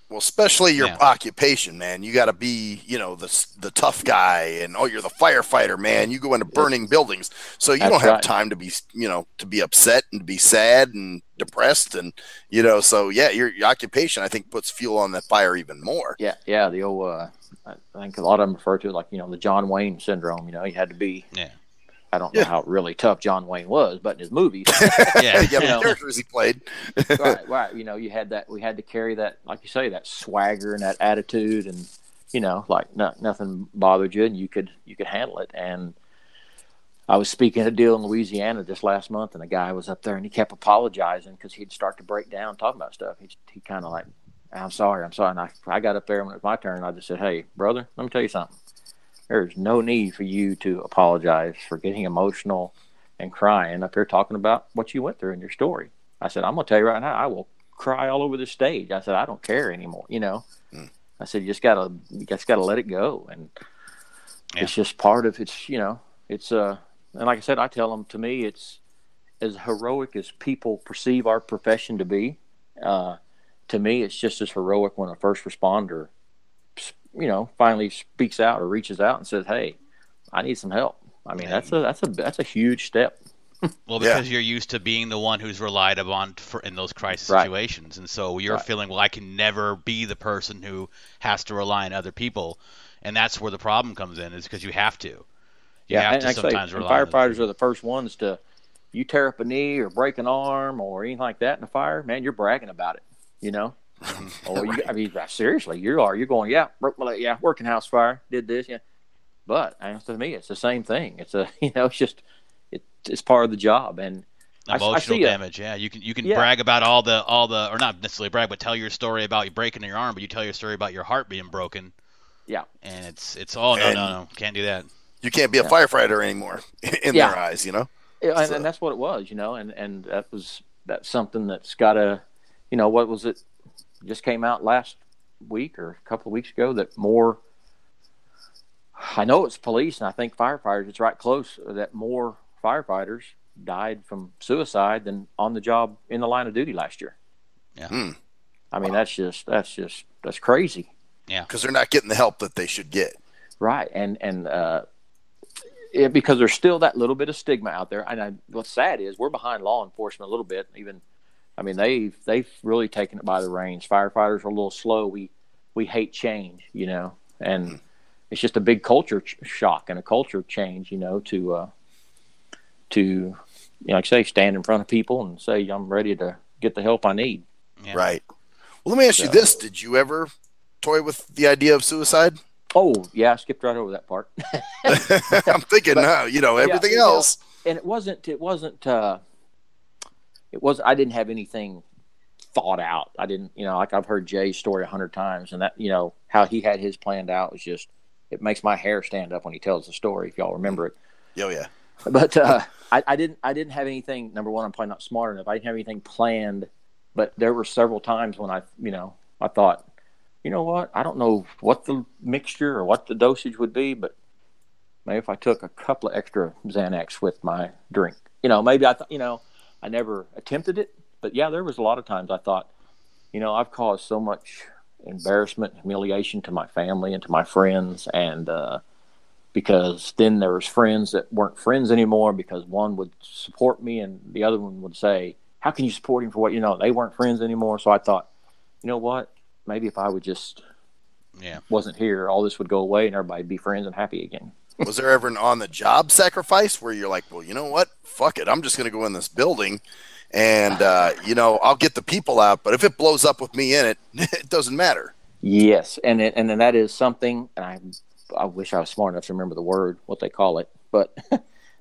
Well, especially your occupation, man. You got to be, you know, the tough guy, and you're the firefighter, man. You go into burning buildings, so you don't have time to be, you know, to be upset and to be sad and depressed, and you know, so yeah, your occupation, I think, puts fuel on that fire even more. Yeah. The old, I think a lot of them refer to it like, you know, the John Wayne syndrome. You know, you had to be. Yeah. I don't know how really tough John Wayne was, but in his movies, the characters he played, right. You know, we had to carry that, like you say, that swagger and that attitude, and you know, like nothing bothered you, and you could handle it. And I was speaking at a deal in Louisiana just last month, and a guy was up there, and he kept apologizing because he'd start to break down talking about stuff. He kind of like, I'm sorry. And I got up there when it was my turn. I just said, hey, brother, let me tell you something. There's no need for you to apologize for getting emotional and crying up here talking about what you went through in your story. I said, I'm going to tell you right now, I will cry all over the stage. I said, I don't care anymore, I said, you just gotta let it go. And it's just part of it's, and like I said, I tell them, to me, it's as heroic as people perceive our profession to be. To me, it's just as heroic when a first responder, finally speaks out or reaches out and says, hey, I need some help. I mean, that's a huge step. Well, because you're used to being the one who's relied upon in those crisis situations. And so you're feeling, well, I can never be the person who has to rely on other people. And that's where the problem comes in, is because you have to. You have to sometimes rely on firefighters are the first ones to, you tear up a knee or break an arm or anything like that in a fire, man, you're bragging about it, Or seriously, you're going, broke my leg, working house fire, did this, But to me, it's the same thing. It's it's part of the job, and emotional damage. You can brag about all the, or not necessarily brag, but tell your story about you breaking your arm, but you tell your story about your heart being broken. Yeah, and it's no, can't do that. You can't be a firefighter anymore in their eyes, And that's what it was, and that's something that's got to, what was it? Just came out last week or a couple of weeks ago that more. I know it's police, and I think firefighters. It's right close that more firefighters died from suicide than on the job in the line of duty last year. Yeah, I mean that's crazy. Yeah, because they're not getting the help that they should get. Right, and because there's still that little bit of stigma out there. And what's sad is we're behind law enforcement a little bit. Even, I mean, they've really taken it by the reins. Firefighters are a little slow. We hate change, and it's just a big culture shock and a culture change, to like I say, stand in front of people and say, I'm ready to get the help I need. Yeah. Right. Well, let me ask you this. Did you ever toy with the idea of suicide? Oh, yeah, I skipped right over that part. I'm thinking, everything else. And it wasn't, I didn't have anything thought out. I didn't, like I've heard Jay's story 100 times, and that, how he had his planned out was just, it makes my hair stand up when he tells the story, if y'all remember it. Oh, yeah. But I didn't have anything. Number one, I'm probably not smart enough. I didn't have anything planned, but there were several times when I thought, you know what? I don't know what the mixture or what the dosage would be, but maybe if I took a couple of extra Xanax with my drink, maybe I thought, I never attempted it, but yeah, there was a lot of times I thought, I've caused so much embarrassment, humiliation to my family and to my friends, and because then there was friends that weren't friends anymore because one would support me and the other one would say, how can you support him for what, they weren't friends anymore. So I thought, you know what? Maybe if I would just wasn't here, all this would go away and everybody'd be friends and happy again. Was there ever an on-the-job sacrifice where you're like, well, you know what? Fuck it. I'm just going to go in this building and, I'll get the people out. But if it blows up with me in it, it doesn't matter. Yes. And then that is something, and I wish I was smart enough to remember the word, what they call it. But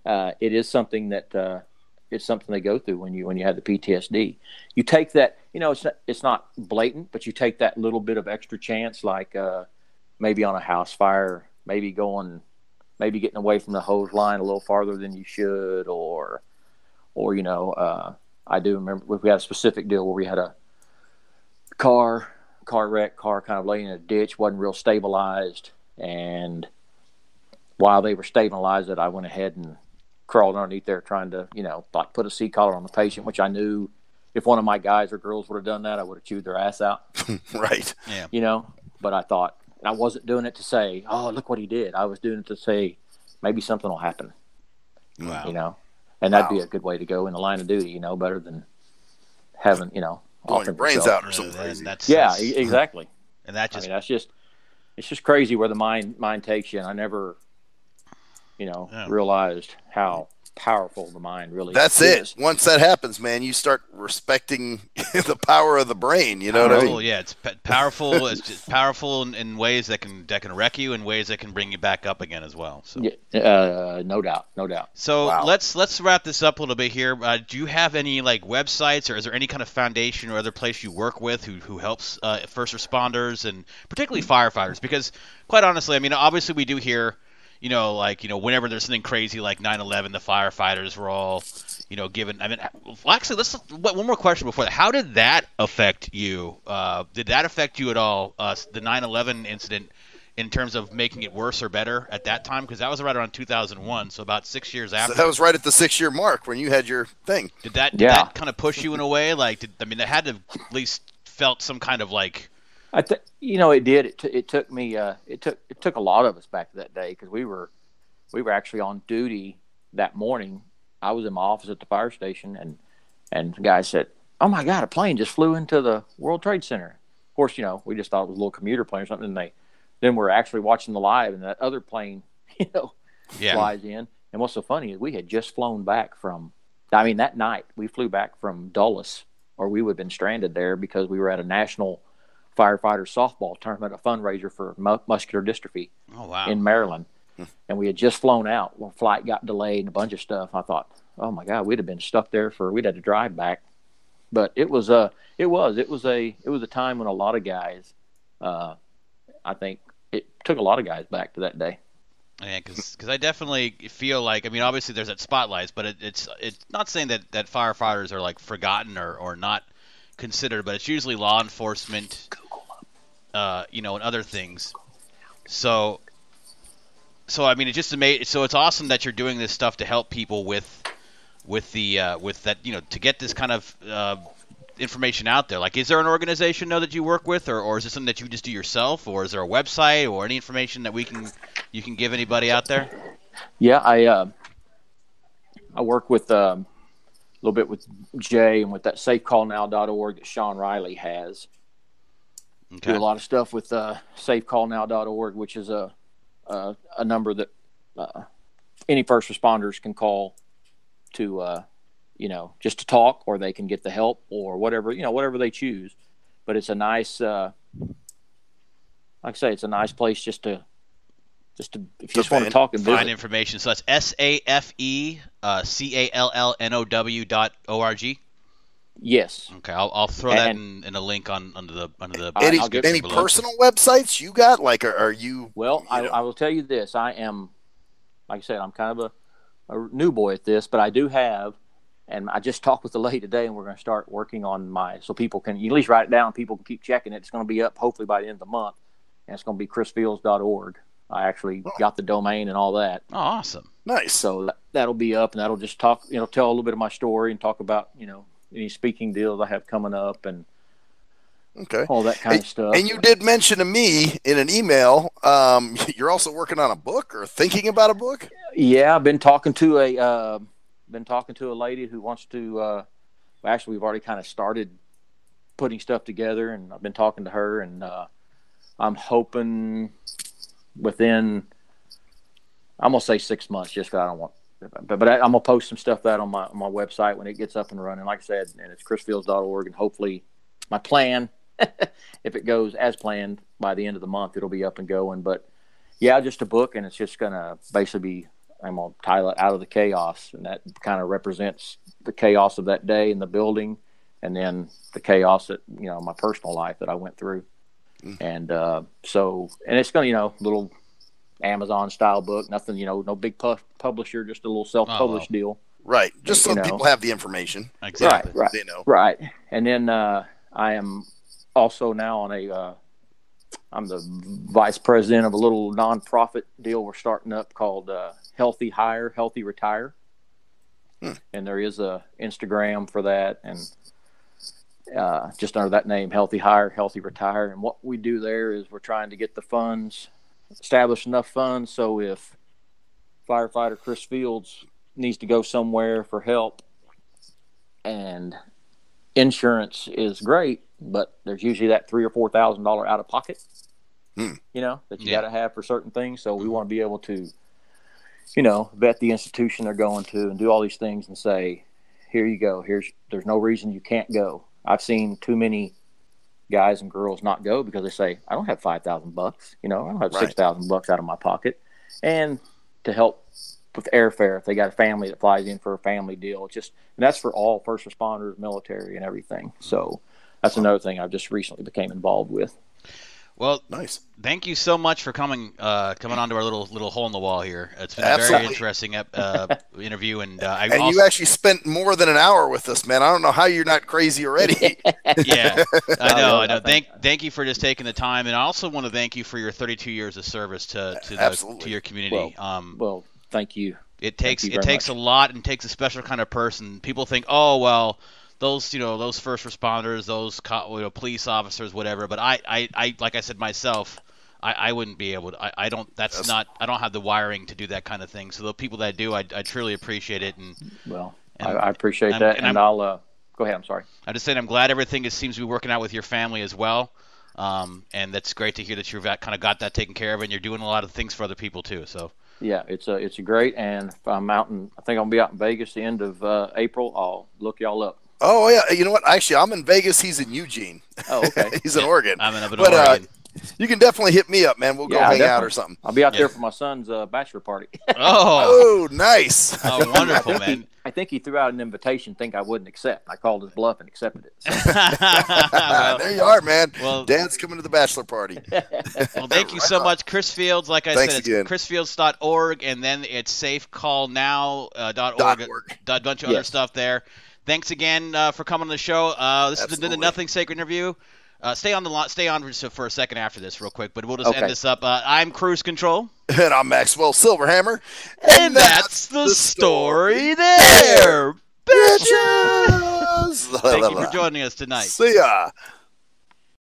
it is something that it's something they go through when you have the PTSD. You take that, it's not blatant, but you take that little bit of extra chance, like maybe on a house fire, maybe getting away from the hose line a little farther than you should, or I do remember we had a specific deal where we had a car wreck, car kind of laying in a ditch, wasn't real stabilized, and while they were stabilized it, I went ahead and crawled underneath there trying to, like put a C-collar on the patient, which I knew if one of my guys or girls would have done that, I would have chewed their ass out. Right. Yeah. But I thought, and I wasn't doing it to say, oh, look what he did. I was doing it to say, maybe something will happen. Wow. And that'd be a good way to go in the line of duty, better than having, blowing your brains out or something crazy. Exactly. And that just, it's just crazy where the mind takes you. And I never, realized how powerful. The mind really. That's is. it. Once that happens, man, you start respecting the power of the brain. You know what I mean? Yeah, it's powerful. It's just powerful in ways that can wreck you, and ways that can bring you back up again as well. So. Yeah, no doubt. So wow. let's wrap this up a little bit here. Do you have any like websites, or is there any kind of foundation or other place you work with who helps first responders and particularly firefighters? Because quite honestly, I mean, obviously we do hear. Whenever there's something crazy like 9/11, the firefighters were all, given. I mean, well, actually, one more question before that. How did that affect you? Did that affect you at all? The 9/11 incident, in terms of making it worse or better at that time, because that was right around 2001, so about 6 years after. So that was right at the 6-year mark when you had your thing. Did that kind of push you in a way? Like, they had to at least felt some kind of like. It did. It took me. It took a lot of us back to that day, because we were actually on duty that morning. I was in my office at the fire station, and the guy said, "Oh my God, a plane just flew into the World Trade Center." Of course, we just thought it was a little commuter plane or something. And then we're actually watching the live, and that other plane, flies in. And what's so funny is we had just flown back from. I mean, that night we flew back from Dulles, or we would have been stranded there because we were at a national firefighter softball tournament, a fundraiser for muscular dystrophy in Maryland. And we had just flown out. Well, flight got delayed and a bunch of stuff. I thought, oh my God, we'd have been stuck there we'd had to drive back. But it was a time when a lot of guys, I think it took a lot of guys back to that day. Yeah, because I definitely feel like, I mean, obviously there's that spotlights, but it's not saying that firefighters are like forgotten or not considered, but it's usually law enforcement, and other things. So I mean, it's awesome that you're doing this stuff to help people with that, to get this kind of information out there. Like, is there an organization that you work with, or is it something that you just do yourself, or is there a website or any information that you can give anybody out there? Yeah, I work with a little bit with Jay and with that safecallnow.org that Sean Riley has. Okay. Do a lot of stuff with safecallnow.org, which is a number that any first responders can call to just to talk, or they can get the help, or whatever they choose. But it's a nice, like I say, it's a nice place just to if you just want to talk and visit. Find information. So that's SAFECALLNOW.org. Yes. Okay, I'll throw that in a link under the. Any personal websites you got? Like, are you? Well, I will tell you this. I am, like I said, I'm kind of a new boy at this, but I do have, and I just talked with the lady today, and we're going to start working on so people can, you at least write it down. People can keep checking it. It's going to be up hopefully by the end of the month, and it's going to be chrisfields.org. I actually got the domain and all that. Oh, awesome. Nice. So that'll be up, and that'll just talk, tell a little bit of my story and talk about, any speaking deals I have coming up and all that kind of stuff. And you did mention to me in an email, you're also working on a book or thinking about a book? Yeah, I've been talking to a lady who wants to, actually we've already kind of started putting stuff together, and I've been talking to her, and I'm hoping within, I'm going to say 6 months, just because I don't want, but I'm going to post some stuff on my website when it gets up and running. Like I said, and it's chrisfields.org, and hopefully my plan, if it goes as planned, by the end of the month, it'll be up and going. But yeah, just a book, and it's just going to basically be, I'm going to title it Out of the Chaos, and that kind of represents the chaos of that day in the building, and then the chaos that, my personal life that I went through. And and it's going to, little Amazon style book, nothing, no big publisher, just a little self-published deal. Right. Just so people have the information. Exactly. Right. They know. Right. And then I am also now on I'm the vice president of a little nonprofit deal we're starting up called Healthy Hire, Healthy Retire. And there is a Instagram for that, and just under that name, Healthy Hire, Healthy Retire. And what we do there is we're trying to get the funds, establish enough funds so if Firefighter Chris Fields needs to go somewhere for help, and insurance is great, but there's usually that $3,000 or $4,000 out of pocket, that you got to have for certain things. So we want to be able to, vet the institution they're going to and do all these things and say, here you go. There's no reason you can't go. I've seen too many guys and girls not go because they say, I don't have $5,000, I don't have $6,000 out of my pocket. And to help with airfare, if they got a family that flies in for a family deal, and that's for all first responders, military, and everything. So that's another thing I've just recently became involved with. Well, nice. Thank you so much for coming onto our little hole in the wall here. It's been a very interesting interview, and you actually spent more than an hour with us, man. I don't know how you're not crazy already. Yeah, I know. Thank you for just taking the time, and I also want to thank you for your 32 years of service to your community. Well, thank you. It takes a lot and takes a special kind of person. People think, oh well, those first responders, those police officers, whatever. But I like I said myself, I wouldn't be able to. I don't have the wiring to do that kind of thing. So the people that do, I truly appreciate it. I appreciate that. And I'll go ahead. I'm sorry. I'm just saying I'm glad everything seems to be working out with your family as well. And that's great to hear that you've kind of got that taken care of, and you're doing a lot of things for other people too. So. Yeah, it's a great. And if I'm I think I'll be out in Vegas the end of April. I'll look y'all up. Oh, yeah. You know what? Actually, I'm in Vegas. He's in Eugene. Oh, okay. He's in Oregon. I'm in Oregon. You can definitely hit me up, man. We'll go hang out or something. I'll be out there for my son's bachelor party. Oh, nice. Oh, wonderful, man. I think he threw out an invitation, think I wouldn't accept. I called his bluff and accepted it. So. There you are, man. Well, Dad's coming to the bachelor party. Well, thank you so much, Chris Fields. Like I said, it's chrisfields.org, and then it's safecallnow.org. A bunch of other stuff there. Thanks again for coming on the show. This has been the Nothing Sacred interview. Stay on just for a second after this real quick, but we'll just end this up. I'm Cruise Control. And I'm Maxwell Silverhammer. And that's the story there, bitches! Thank you for joining us tonight. See ya.